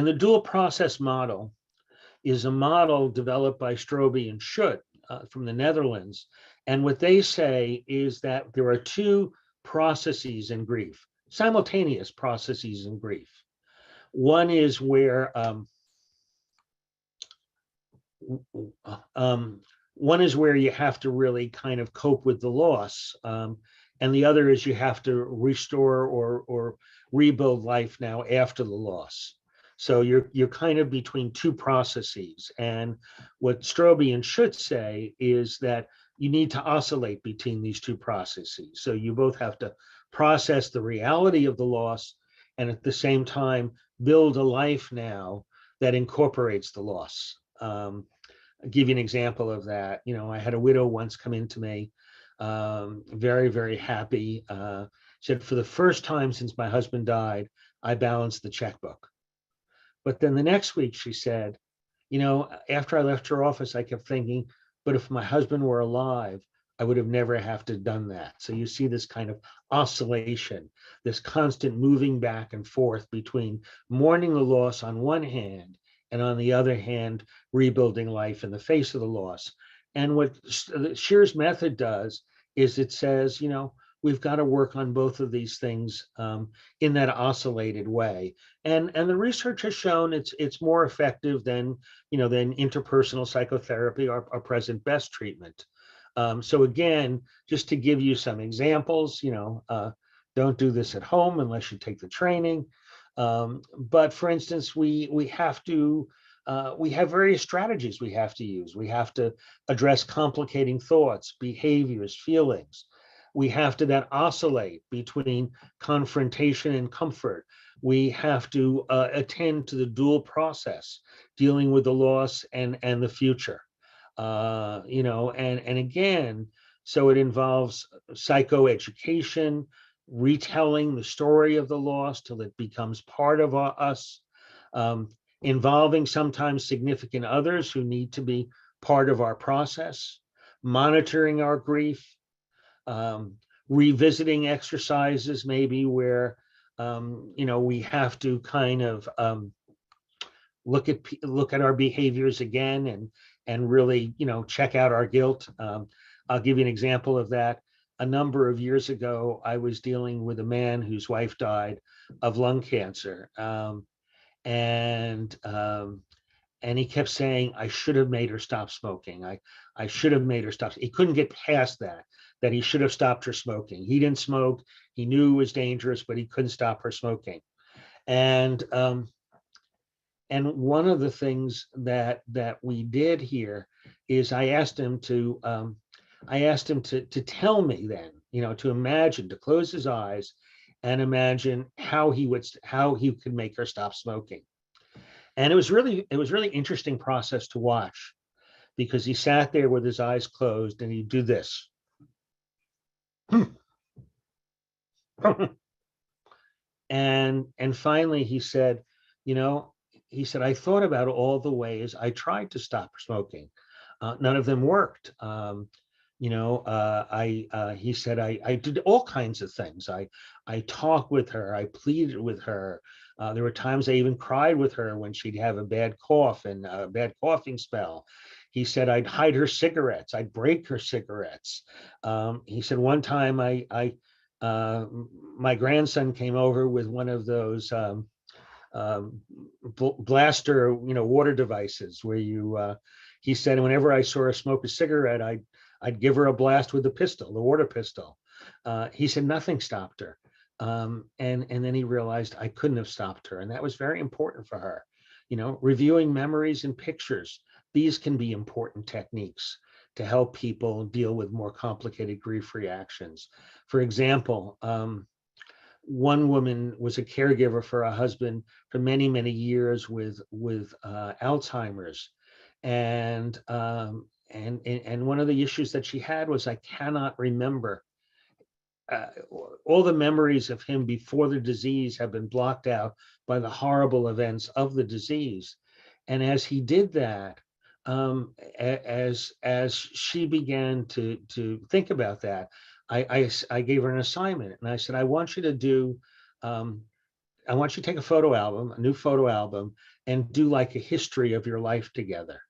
the dual process model is a model developed by Strobe and Schutt from the Netherlands. And what they say is that there are two processes in grief, simultaneous processes in grief. One is where you have to really kind of cope with the loss, and the other is you have to restore or rebuild life now after the loss. So you're kind of between two processes. And what Strobe and Schutt say is that you need to oscillate between these two processes. So you both have to process the reality of the loss and at the same time build a life now that incorporates the loss. I'll give you an example of that. I had a widow once come into me, very, very happy. She said, for the first time since my husband died, I balanced the checkbook. But then the next week she said, after I left her office, I kept thinking, but if my husband were alive, I would have never have to done that. So you see this kind of oscillation, this constant moving back and forth between mourning the loss on one hand, and on the other hand, rebuilding life in the face of the loss. And what Shear's method does is it says, we've got to work on both of these things in that oscillated way. And the research has shown it's more effective than interpersonal psychotherapy or present best treatment. So again, just to give you some examples, don't do this at home unless you take the training. But for instance, we have to we have various strategies we have to use. We have to address complicating thoughts, behaviors, feelings. We have to then oscillate between confrontation and comfort. We have to attend to the dual process, dealing with the loss and the future. And again, so it involves psychoeducation, retelling the story of the loss till it becomes part of us, involving sometimes significant others who need to be part of our process, monitoring our grief, revisiting exercises maybe where we have to kind of look at our behaviors again and really check out our guilt. I'll give you an example of that. A number of years ago, I was dealing with a man whose wife died of lung cancer, and he kept saying, I should have made her stop smoking. I should have made her stop. He couldn't get past that he should have stopped her smoking. He didn't smoke. He knew it was dangerous, but he couldn't stop her smoking. And one of the things that we did here is I asked him to tell me then, to imagine, to close his eyes and imagine how he could make her stop smoking. And it was really interesting process to watch, because he sat there with his eyes closed and he'd do this. And finally he said, I thought about all the ways I tried to stop smoking. None of them worked. He said, I did all kinds of things. I talked with her, I pleaded with her. There were times I even cried with her when she'd have a bad cough and a bad coughing spell. He said, I'd hide her cigarettes, I'd break her cigarettes. He said, one time my grandson came over with one of those blaster, water devices where he said, whenever I saw her smoke a cigarette, I'd give her a blast with the pistol, the water pistol. He said nothing stopped her. And then he realized I couldn't have stopped her. And that was very important for her. Reviewing memories and pictures. These can be important techniques to help people deal with more complicated grief reactions. For example, one woman was a caregiver for a husband for many, many years with Alzheimer's. And one of the issues that she had was, I cannot remember. All the memories of him before the disease have been blocked out by the horrible events of the disease. And as he did that, as she began to think about that, I gave her an assignment, and I said, I want you to take a photo album, a new photo album, and do like a history of your life together.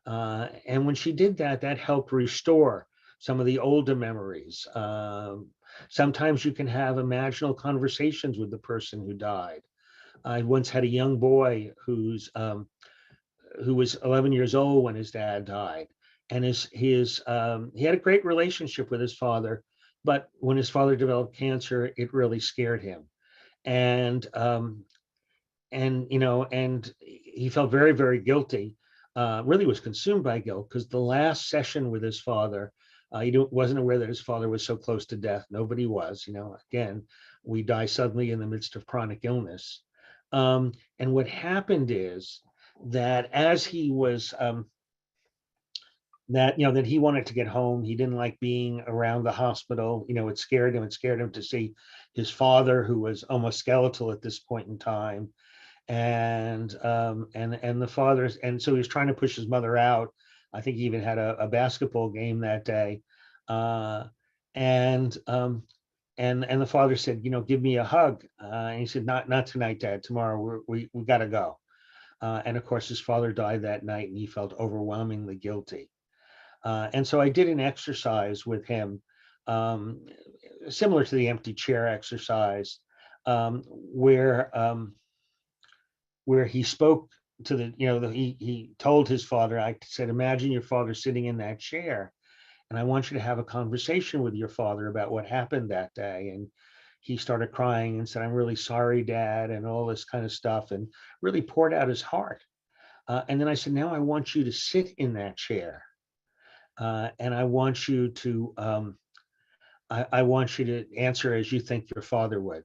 And when she did that, that helped restore some of the older memories. Sometimes you can have imaginal conversations with the person who died. I once had a young boy who was 11 years old when his dad died, and he had a great relationship with his father, but when his father developed cancer, it really scared him, and he felt very, very guilty. Really was consumed by guilt, because the last session with his father, he wasn't aware that his father was so close to death. Nobody was. Again, we die suddenly in the midst of chronic illness. And what happened is that as he was that he wanted to get home. He didn't like being around the hospital. It scared him. It scared him to see his father, who was almost skeletal at this point in time. And the father's, and so he was trying to push his mother out. I think he even had a basketball game that day. And and the father said, give me a hug. And he said, not tonight, Dad. Tomorrow we got to go. And of course, his father died that night, and he felt overwhelmingly guilty. And so I did an exercise with him, similar to the empty chair exercise, where he spoke to he told his father. I said, imagine your father sitting in that chair, and I want you to have a conversation with your father about what happened that day. And he started crying and said, I'm really sorry, Dad, and all this kind of stuff, and really poured out his heart. And then I said, now I want you to sit in that chair. And I want you to I want you to answer as you think your father would.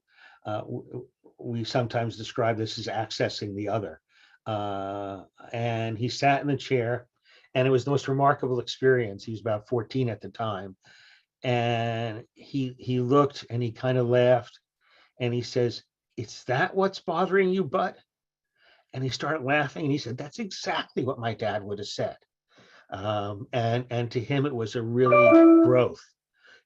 We sometimes describe this as accessing the other. And he sat in the chair, and it was the most remarkable experience. He was about 14 at the time. And he looked, and he kind of laughed, and he says, "Is that what's bothering you, Bud?" And he started laughing, and he said, "That's exactly what my dad would have said." And to him, it was a really growth.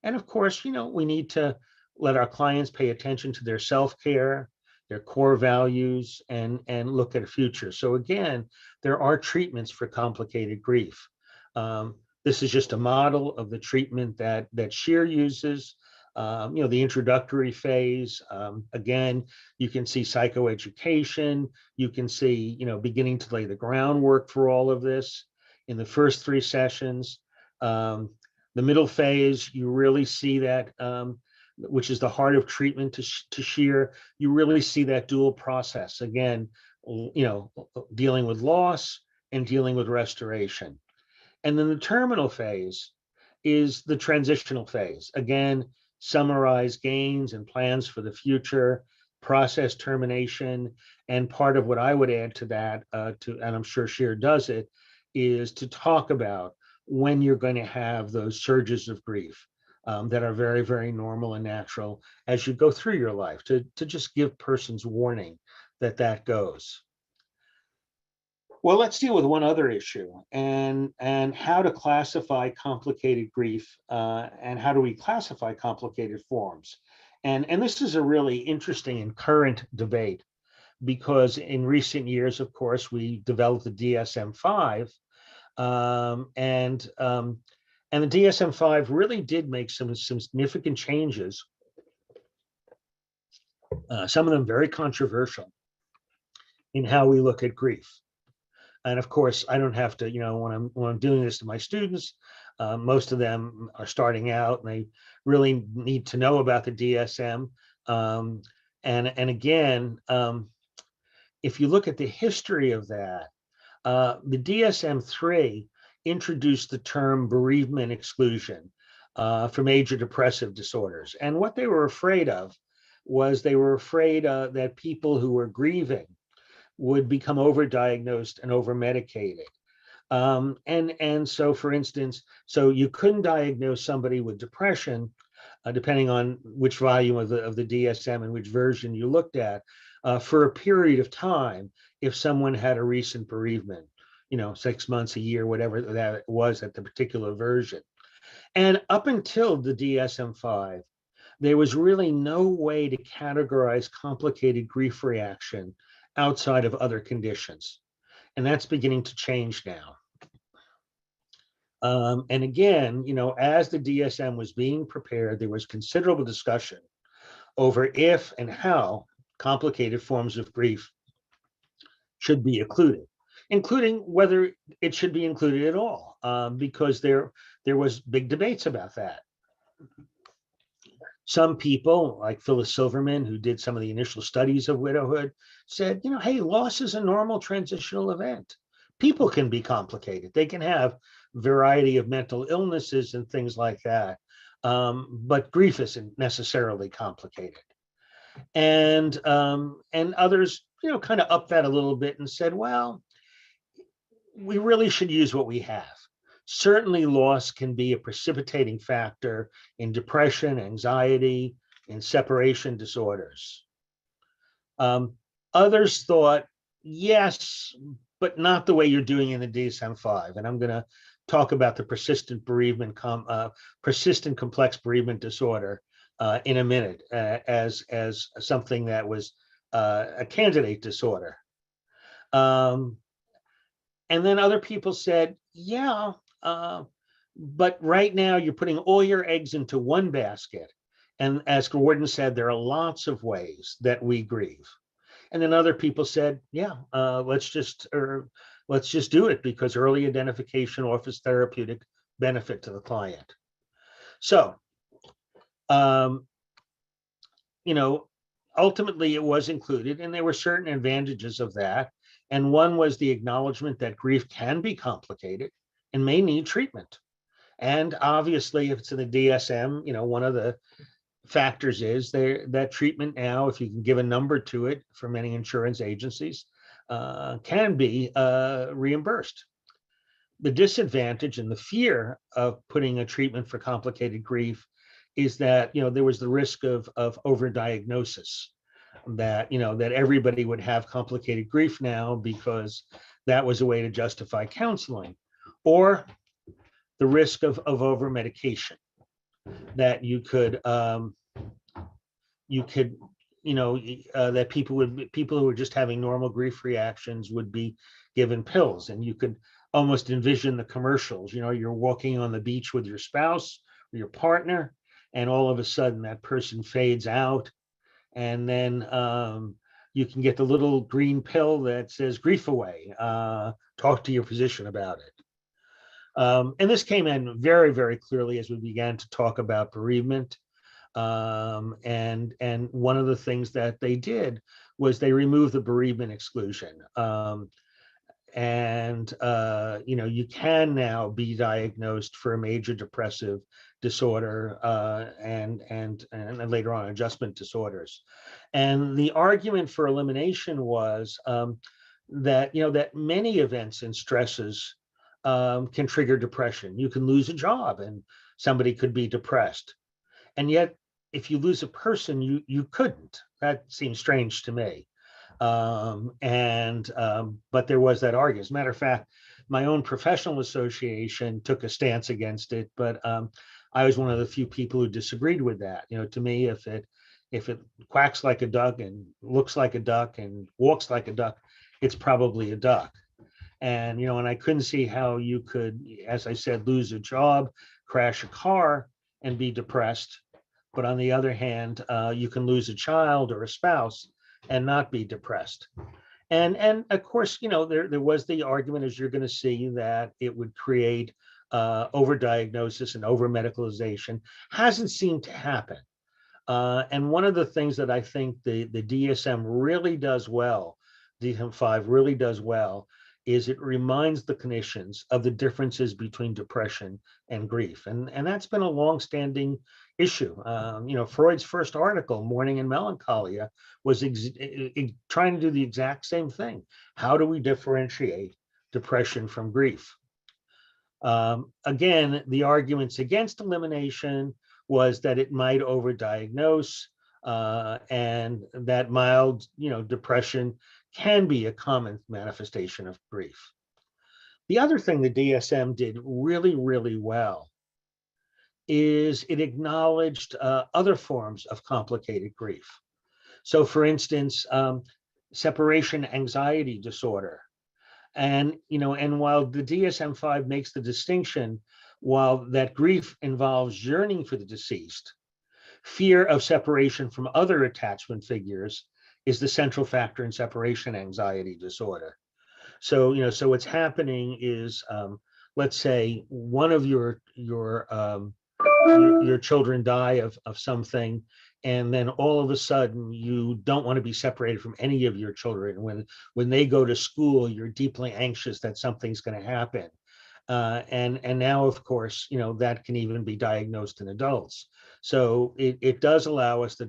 And of course, we need to let our clients pay attention to their self-care, their core values, and look at a future. So again, there are treatments for complicated grief. This is just a model of the treatment that SHEER uses. The introductory phase. Again, you can see psychoeducation. You can see, beginning to lay the groundwork for all of this in the first 3 sessions. The middle phase, you really see that, which is the heart of treatment to SHEER. You really see that dual process. Again, dealing with loss and dealing with restoration. And then the terminal phase is the transitional phase. Again, summarize gains and plans for the future, process termination. And part of what I would add to that, and I'm sure SHEER does it, is to talk about when you're going to have those surges of grief that are very, very normal and natural as you go through your life, to just give persons warning that goes. Well, let's deal with one other issue, and how to classify complicated grief, and how do we classify complicated forms. And this is a really interesting and current debate, because in recent years, of course, we developed the DSM-5, and the DSM-5 really did make some significant changes, some of them very controversial, in how we look at grief. And of course, I don't have to, when I'm doing this to my students, most of them are starting out, and they really need to know about the DSM. And again, if you look at the history of that, the DSM-3 introduced the term bereavement exclusion for major depressive disorders. And what they were afraid of was that people who were grieving would become overdiagnosed and overmedicated. And so, for instance, so you couldn't diagnose somebody with depression, depending on which volume of the DSM and which version you looked at, for a period of time if someone had a recent bereavement, 6 months, a year, whatever that was at the particular version. And up until the DSM-5, there was really no way to categorize complicated grief reaction outside of other conditions. And that's beginning to change now. And again, as the DSM was being prepared, there was considerable discussion over if and how complicated forms of grief should be included, including whether it should be included at all, because there was big debates about that. Some people, like Phyllis Silverman, who did some of the initial studies of widowhood, said, hey, loss is a normal transitional event. People can be complicated. They can have a variety of mental illnesses and things like that. But grief isn't necessarily complicated. And others, kind of upped that a little bit and said, well, we really should use what we have. Certainly, loss can be a precipitating factor in depression, anxiety, and separation disorders. Others thought, yes, but not the way you're doing in the DSM-5. And I'm going to talk about the persistent complex bereavement disorder in a minute as something that was a candidate disorder. And then other people said, yeah, but right now you're putting all your eggs into one basket. And as Gordon said, there are lots of ways that we grieve. And then other people said, yeah, let's just do it because early identification offers therapeutic benefit to the client. So, ultimately it was included, and there were certain advantages of that. And one was the acknowledgement that grief can be complicated and may need treatment. And obviously, if it's in the DSM, one of the factors is that treatment now, if you can give a number to it for many insurance agencies, can be reimbursed. The disadvantage and the fear of putting a treatment for complicated grief is that there was the risk of overdiagnosis, that that everybody would have complicated grief now because that was a way to justify counseling, or the risk of over medication, that you could that people who were just having normal grief reactions would be given pills, and you could almost envision the commercials. You're walking on the beach with your spouse or your partner, and all of a sudden that person fades out, and then you can get the little green pill that says grief away. Talk to your physician about it. And this came in very, very clearly as we began to talk about bereavement. And one of the things that they did was they removed the bereavement exclusion. You can now be diagnosed for a major depressive disorder and later on adjustment disorders. And the argument for elimination was that many events and stresses can trigger depression. You can lose a job and somebody could be depressed. And yet, if you lose a person, you couldn't. That seems strange to me. But there was that argument. As a matter of fact, my own professional association took a stance against it, but I was one of the few people who disagreed with that. To me, if it quacks like a duck and looks like a duck and walks like a duck, it's probably a duck. And I couldn't see how you could, as I said, lose a job, crash a car, and be depressed. But on the other hand, you can lose a child or a spouse and not be depressed. And of course, there was the argument, as you're going to see, that it would create overdiagnosis and over-medicalization. Hasn't seemed to happen. And one of the things that I think the DSM really does well, DSM-5 really does well, is it reminds the clinicians of the differences between depression and grief. And that's been a longstanding issue. Freud's first article, Mourning and Melancholia, was trying to do the exact same thing. How do we differentiate depression from grief? Again, the arguments against elimination was that it might overdiagnose, and that mild, depression can be a common manifestation of grief. The other thing the DSM did really, really well is it acknowledged other forms of complicated grief. So for instance, separation anxiety disorder. And while the DSM-5 makes the distinction, while that grief involves yearning for the deceased, fear of separation from other attachment figures is the central factor in separation anxiety disorder. So, so what's happening is, let's say one of your children die of something, and then all of a sudden you don't want to be separated from any of your children. When they go to school, you're deeply anxious that something's going to happen. And now, of course, that can even be diagnosed in adults. So it does allow us the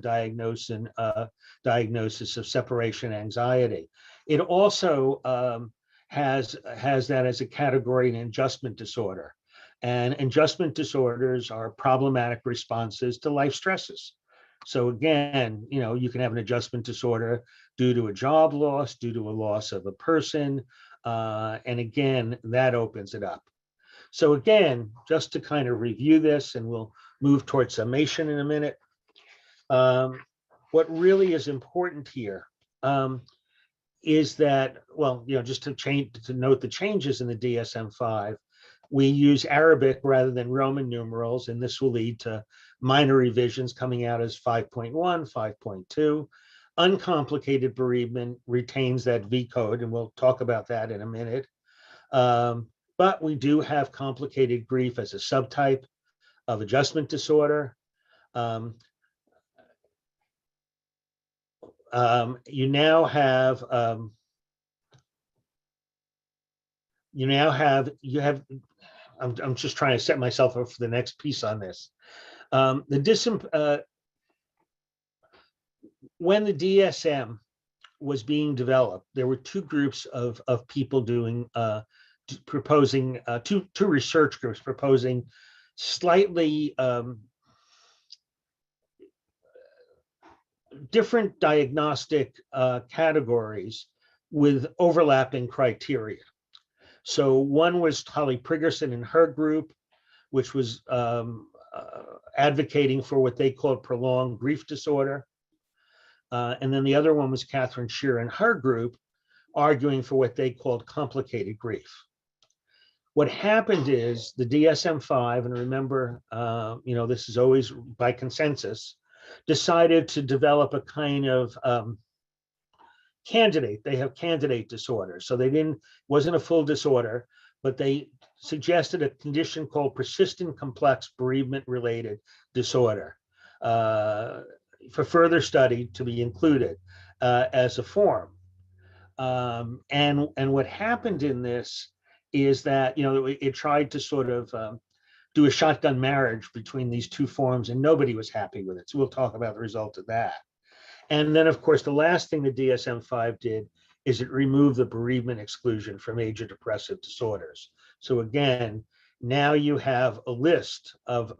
diagnosis of separation anxiety. It also has that as a category in adjustment disorder. And adjustment disorders are problematic responses to life stresses. So again, you can have an adjustment disorder due to a job loss, due to a loss of a person. And again, that opens it up. So again, just to kind of review this, and we'll move towards summation in a minute. What really is important here is that, well, just to note the changes in the DSM-5, we use Arabic rather than Roman numerals, and this will lead to minor revisions coming out as 5.1, 5.2. Uncomplicated bereavement retains that V code, and we'll talk about that in a minute. But we do have complicated grief as a subtype of adjustment disorder. You now have I'm just trying to set myself up for the next piece on this. When the DSM was being developed, there were two groups of people proposing two research groups proposing slightly different diagnostic categories with overlapping criteria. So one was Holly Prigerson and her group, which was advocating for what they called prolonged grief disorder. And then the other one was Catherine Shearer and her group, arguing for what they called complicated grief. What happened is the DSM-5, and remember, this is always by consensus, decided to develop a kind of candidate. They have candidate disorder. So wasn't a full disorder, but they suggested a condition called persistent complex bereavement related disorder for further study to be included as a form. And what happened in this is that, it tried to sort of do a shotgun marriage between these two forms, and nobody was happy with it. So we'll talk about the result of that. And then, of course, the last thing the DSM-5 did is it removed the bereavement exclusion for major depressive disorders. So again, now you have a list of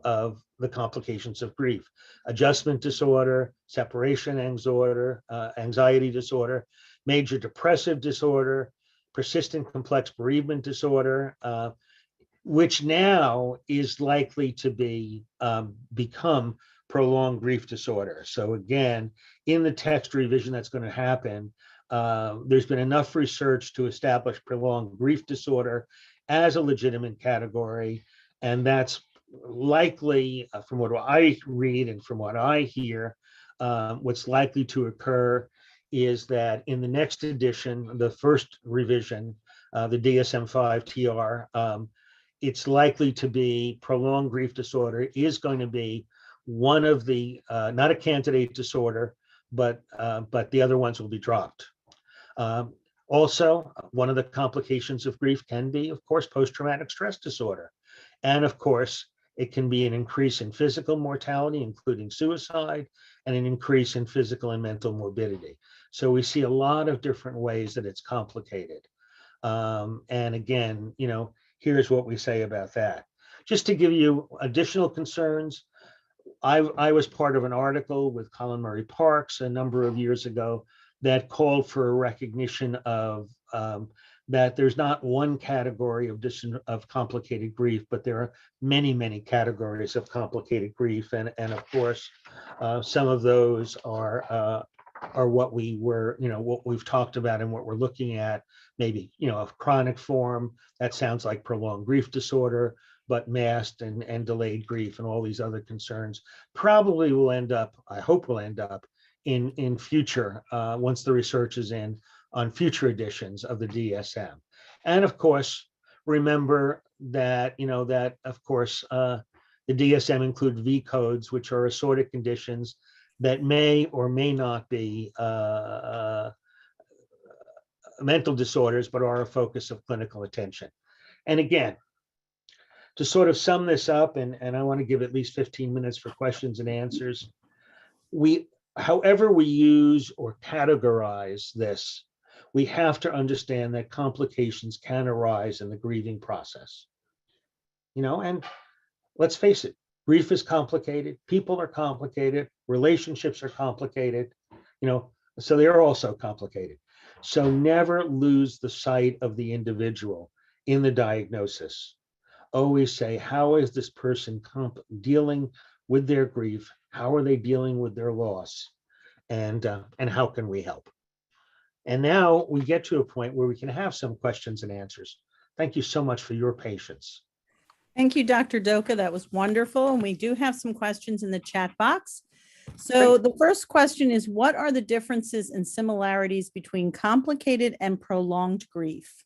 the complications of grief: adjustment disorder, separation anxiety disorder, major depressive disorder, persistent complex bereavement disorder, which now is likely to become prolonged grief disorder. So again, in the text revision that's going to happen, there's been enough research to establish prolonged grief disorder as a legitimate category. And that's likely, from what I read and from what I hear, what's likely to occur is that in the next edition, the first revision, the DSM-5 TR, it's likely to be prolonged grief disorder is going to be one of the, not a candidate disorder, but the other ones will be dropped. Also, one of the complications of grief can be, of course, post-traumatic stress disorder. And of course, it can be an increase in physical mortality, including suicide, and an increase in physical and mental morbidity. So we see a lot of different ways that it's complicated. And again, here's what we say about that. Just to give you additional concerns, I was part of an article with Colin Murray Parks a number of years ago that called for a recognition of that there's not one category of complicated grief, but there are many, many categories of complicated grief. And of course, some of those are what what we've talked about and what we're looking at, maybe, a chronic form that sounds like prolonged grief disorder, but masked and delayed grief and all these other concerns probably will end up, I hope will end up in future, once the research is in, on future editions of the DSM. And of course, remember that, that of course, the DSM include V codes, which are assorted conditions that may or may not be mental disorders, but are a focus of clinical attention. And again, to sort of sum this up, and I want to give at least 15 minutes for questions and answers. However we use or categorize this, we have to understand that complications can arise in the grieving process. And let's face it, grief is complicated, people are complicated, relationships are complicated, so they're also complicated. So never lose the sight of the individual in the diagnosis. always say, how is this person dealing with their grief? How are they dealing with their loss? And how can we help? And now we get to a point where we can have some questions and answers. Thank you so much for your patience. Thank you, Dr. Doka. That was wonderful. And we do have some questions in the chat box. So the first question is, what are the differences and similarities between complicated and prolonged grief?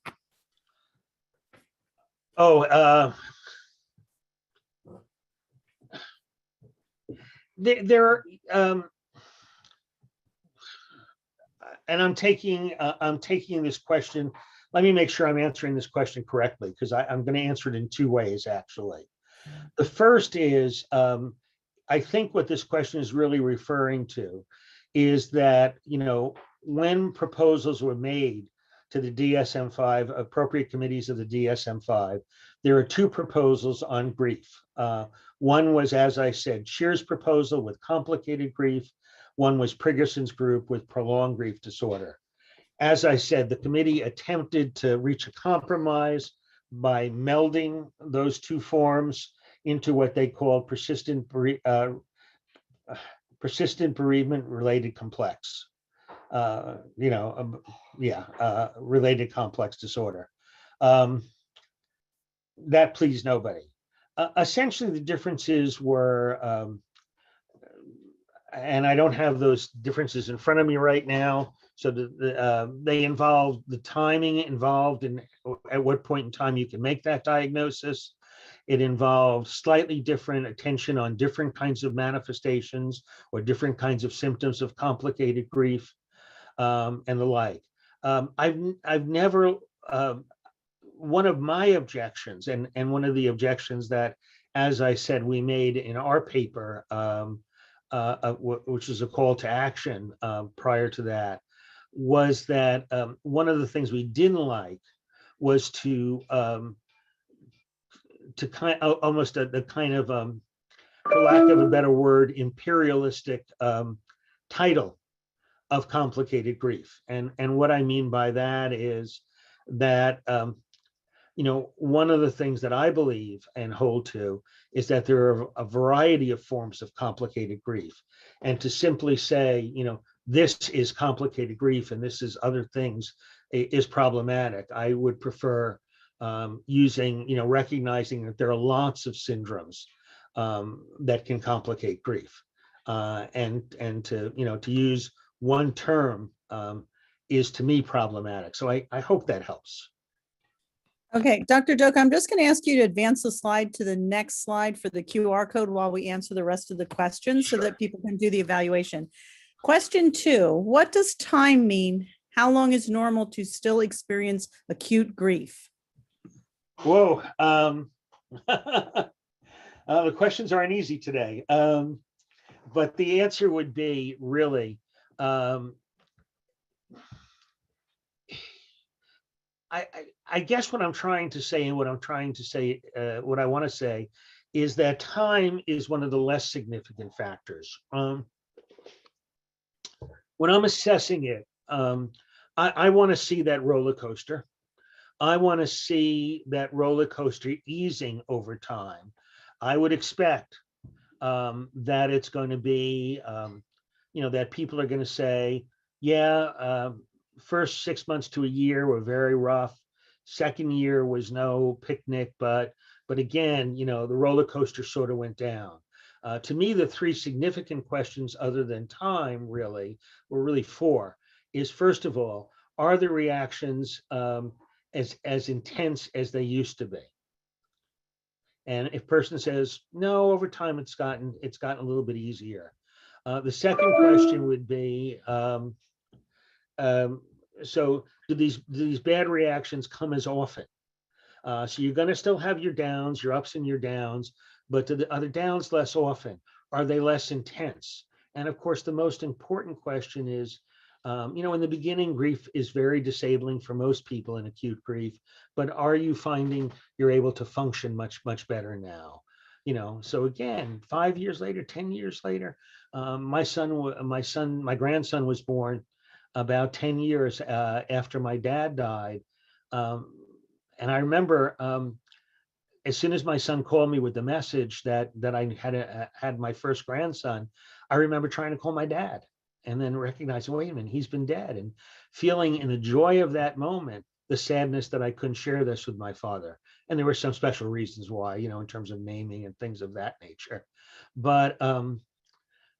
Oh, there are, and I'm taking this question. Let me make sure I'm answering this question correctly, because I'm going to answer it in two ways, actually. The first is, I think what this question is really referring to is that, when proposals were made to the DSM-5, appropriate committees of the DSM-5, there are two proposals on grief. One was, as I said, Shear's proposal with complicated grief. One was Prigerson's group with prolonged grief disorder. As I said, the committee attempted to reach a compromise by melding those two forms into what they called persistent bereavement related complex, related complex disorder. That pleased nobody. Essentially, the differences were, and I don't have those differences in front of me right now. So they involve the timing involved in at what point in time you can make that diagnosis. It involves slightly different attention on different kinds of manifestations or different kinds of symptoms of complicated grief, and the like. I've never, one of my objections, and one of the objections that, as I said, we made in our paper, which is a call to action prior to that, was that one of the things we didn't like was to kind of almost the kind of, for lack of a better word, imperialistic title of complicated grief. And what I mean by that is that, one of the things that I believe and hold to is that there are a variety of forms of complicated grief. And to simply say, this is complicated grief and this is other things is problematic. I would prefer recognizing that there are lots of syndromes that can complicate grief, and to use one term is, to me, problematic. So I hope that helps. Okay, Dr. Doka, I'm just going to ask you to advance the slide to the next slide for the QR code while we answer the rest of the questions so that people can do the evaluation. Question 2, what does time mean? How long is normal to still experience acute grief? Whoa. The questions aren't easy today. But the answer would be really, I guess what I'm trying to say and what I want to say is that time is one of the less significant factors. When I'm assessing it, I want to see that roller coaster. I want to see that roller coaster easing over time. I would expect that it's going to be, that people are going to say, yeah, first 6 months to a year were very rough. Second year was no picnic, but again, the roller coaster sort of went down. To me, the three significant questions, other than time, were really four. Is, first of all, are the reactions as intense as they used to be? And if person says no, over time it's gotten a little bit easier. The second question would be, so do these bad reactions come as often? So you're going to still have your downs, your ups and your downs, but are the downs less often? Are they less intense? And of course, the most important question is, in the beginning, grief is very disabling for most people in acute grief, but are you finding you're able to function much, much better now? So again, 5 years later, 10 years later, my grandson was born about 10 years after my dad died. And I remember as soon as my son called me with the message that I had my first grandson, I remember trying to call my dad and then recognizing, wait a minute, he's been dead, and feeling in the joy of that moment, the sadness that I couldn't share this with my father. And there were some special reasons why, in terms of naming and things of that nature. But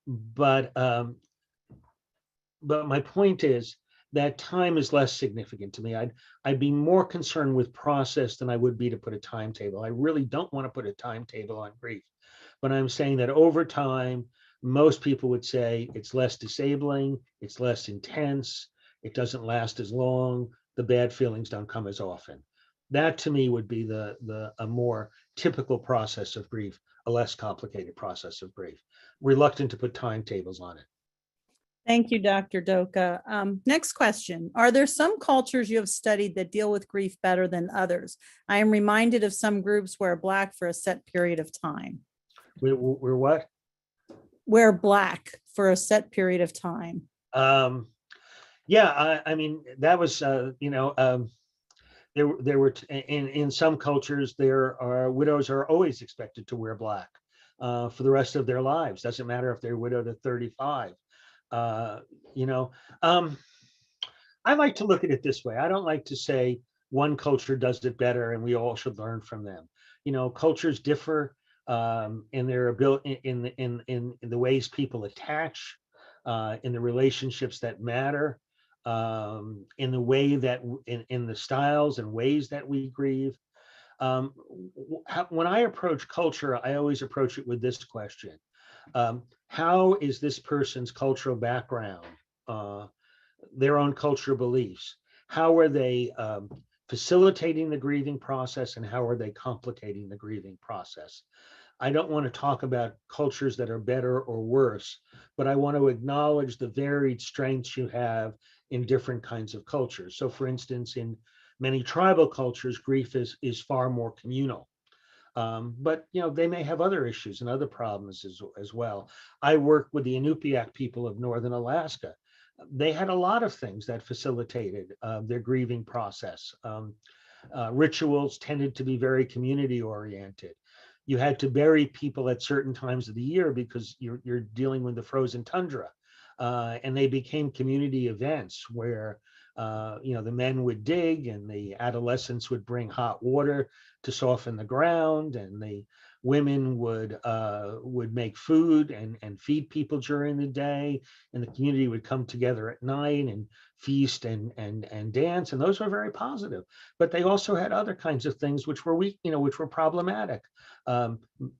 but um, but my point is that time is less significant to me. I'd be more concerned with process than I would be to put a timetable. I really don't want to put a timetable on grief, but I'm saying that over time, most people would say it's less disabling, it's less intense, it doesn't last as long, the bad feelings don't come as often. That to me would be a more typical process of grief, a less complicated process of grief. Reluctant to put timetables on it. Thank you, Dr. Doka. Next question. Are there some cultures you have studied that deal with grief better than others? I am reminded of some groups wear black for a set period of time. We're what? Wear black for a set period of time. Yeah, I mean, that was, there were in some cultures, widows are always expected to wear black for the rest of their lives. Doesn't matter if they're widowed at 35. I like to look at it this way. I don't like to say one culture does it better and we all should learn from them. Cultures differ in their ability, in the ways people attach, in the relationships that matter, in the way that in the styles and ways that we grieve. When I approach culture, I always approach it with this question. How is this person's cultural background, their own cultural beliefs? How are they facilitating the grieving process, and how are they complicating the grieving process? I don't want to talk about cultures that are better or worse, but I want to acknowledge the varied strengths you have in different kinds of cultures. So for instance, in many tribal cultures, grief is far more communal. But they may have other issues and other problems as well. I work with the Inupiaq people of Northern Alaska. They had a lot of things that facilitated their grieving process. Rituals tended to be very community oriented. You had to bury people at certain times of the year because you're dealing with the frozen tundra. And they became community events where the men would dig and the adolescents would bring hot water to soften the ground, and the women would make food and feed people during the day, and the community would come together at night and feast and dance, and those were very positive. But they also had other kinds of things which were which were problematic.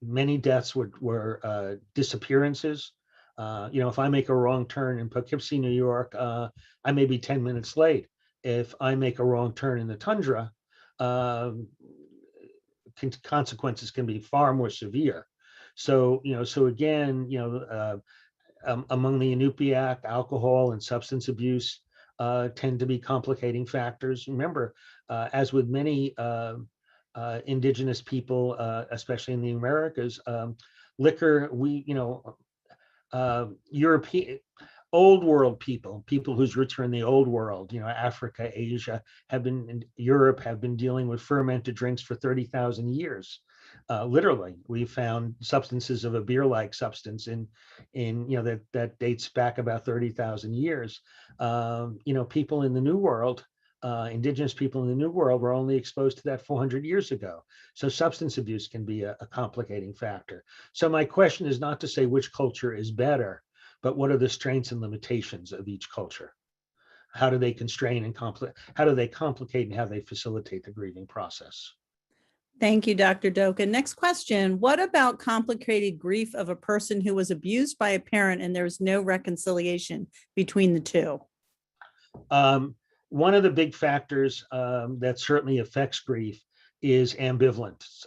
Many deaths were disappearances. If I make a wrong turn in Poughkeepsie, New York, I may be 10 minutes late. If I make a wrong turn in the tundra, consequences can be far more severe. So, again, among the Inupiaq, alcohol and substance abuse tend to be complicating factors. Remember, as with many indigenous people, especially in the Americas, liquor, European, old world people whose roots are in the old world, Africa, Asia, Europe have been dealing with fermented drinks for 30,000 years. Literally, we found substances of a beer-like substance in that dates back about 30,000 years. People in the New World, indigenous people in the New World were only exposed to that 400 years ago. So substance abuse can be a complicating factor. So my question is not to say which culture is better, but what are the strengths and limitations of each culture? How do they constrain and how do they complicate and how they facilitate the grieving process? Thank you, Dr. Doka. Next question. What about complicated grief of a person who was abused by a parent and there's no reconciliation between the two? One of the big factors that certainly affects grief is ambivalence.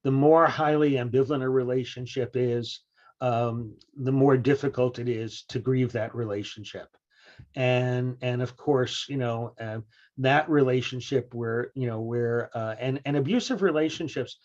The more highly ambivalent a relationship is, the more difficult it is to grieve that relationship. And of course, that relationship and abusive relationships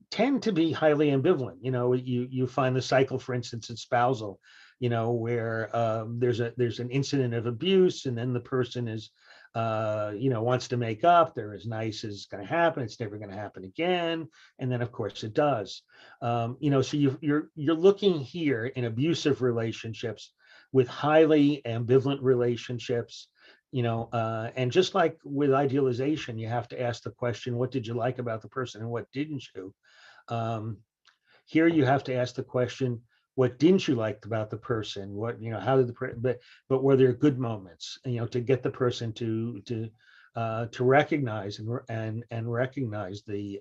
tend to be highly ambivalent. You find the cycle, for instance, in spousal, where there's an incident of abuse, and then the person is wants to make up. They're as nice as going to happen. It's never going to happen again. And then of course it does. So you're looking here in abusive relationships with highly ambivalent relationships, and just like with idealization, you have to ask the question, what did you like about the person and what didn't you? Here you have to ask the question, what didn't you like about the person? What, how did but were there good moments, to get the person to recognize and recognize the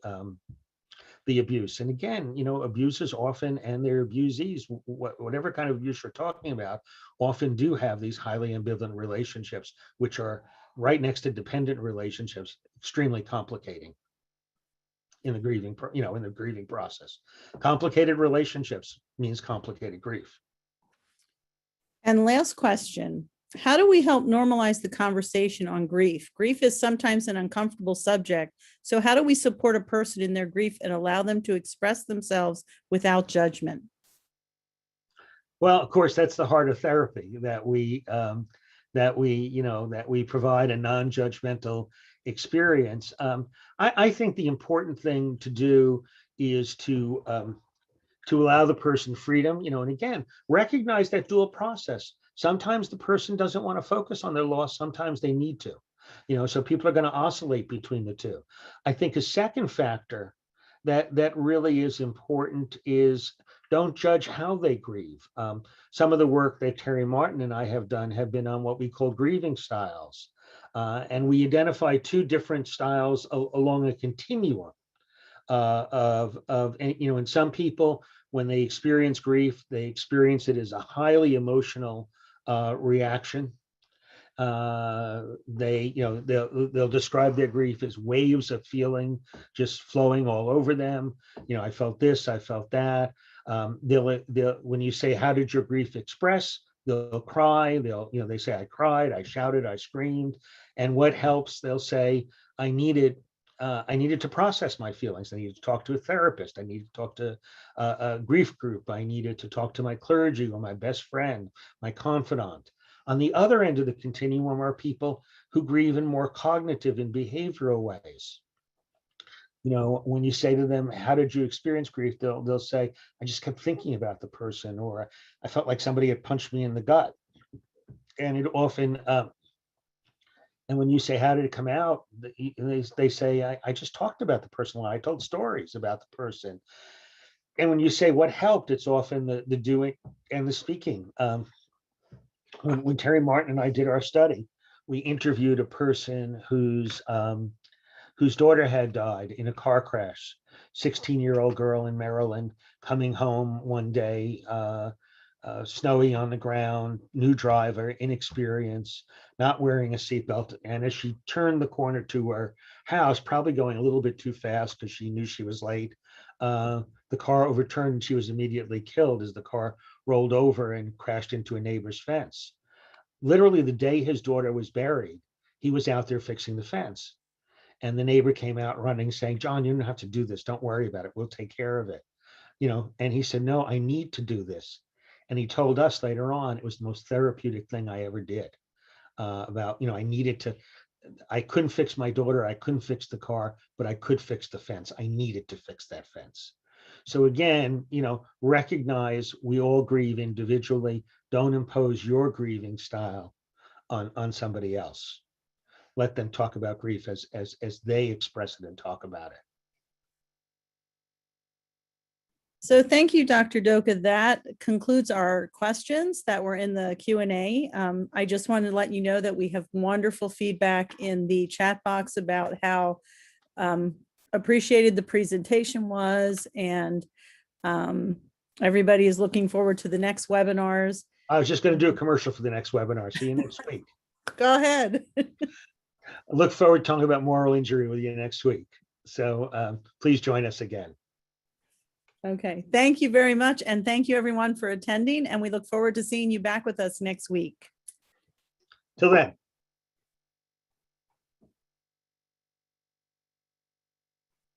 abuse. And again, abusers often, and their abusees, whatever kind of abuse you're talking about, often do have these highly ambivalent relationships, which are right next to dependent relationships, extremely complicating in the grieving process. Complicated relationships means complicated grief. And last question, how do we help normalize the conversation on grief? Grief is sometimes an uncomfortable subject. So how do we support a person in their grief and allow them to express themselves without judgment? Well, of course, that's the heart of therapy, that we provide a non-judgmental experience. I think the important thing to do is to allow the person freedom, and again, recognize that dual process. Sometimes the person doesn't want to focus on their loss. Sometimes they need to, so people are going to oscillate between the two. I think a second factor that really is important is don't judge how they grieve. Some of the work that Terry Martin and I have done have been on what we call grieving styles. And we identify two different styles along a continuum and some people, when they experience grief, they experience it as a highly emotional reaction. They'll describe their grief as waves of feeling just flowing all over them. I felt this, I felt that. When you say, how did your grief express? They'll cry. They say, I cried, I shouted, I screamed. And what helps, they'll say, I needed to process my feelings. I needed to talk to a therapist. I needed to talk to a grief group. I needed to talk to my clergy or my best friend, my confidant. On the other end of the continuum are people who grieve in more cognitive and behavioral ways. When you say to them, how did you experience grief? They'll say, I just kept thinking about the person, or I felt like somebody had punched me in the gut. And it often, and when you say, how did it come out? They say, I just talked about the person. I told stories about the person. And when you say what helped, it's often the doing and the speaking. When Terry Martin and I did our study, we interviewed a person whose daughter had died in a car crash, 16-year-old girl in Maryland, coming home one day, snowy on the ground, new driver, inexperienced, not wearing a seatbelt. And as she turned the corner to her house, probably going a little bit too fast because she knew she was late, the car overturned and she was immediately killed as the car rolled over and crashed into a neighbor's fence. Literally the day his daughter was buried, he was out there fixing the fence. And the neighbor came out running saying, John, you don't have to do this. Don't worry about it. We'll take care of it. And he said, no, I need to do this. And he told us later on, it was the most therapeutic thing I ever did. I couldn't fix my daughter. I couldn't fix the car, but I could fix the fence. I needed to fix that fence. So again, recognize we all grieve individually. Don't impose your grieving style on somebody else. Let them talk about grief as they express it and talk about it. So thank you, Dr. Doka. That concludes our questions that were in the Q&A. I just wanted to let you know that we have wonderful feedback in the chat box about how appreciated the presentation was, and everybody is looking forward to the next webinars. I was just going to do a commercial for the next webinar. See you next week. Go ahead. I look forward to talking about moral injury with you next week. So please join us again. Okay, thank you very much. And thank you everyone for attending. And we look forward to seeing you back with us next week. Till then.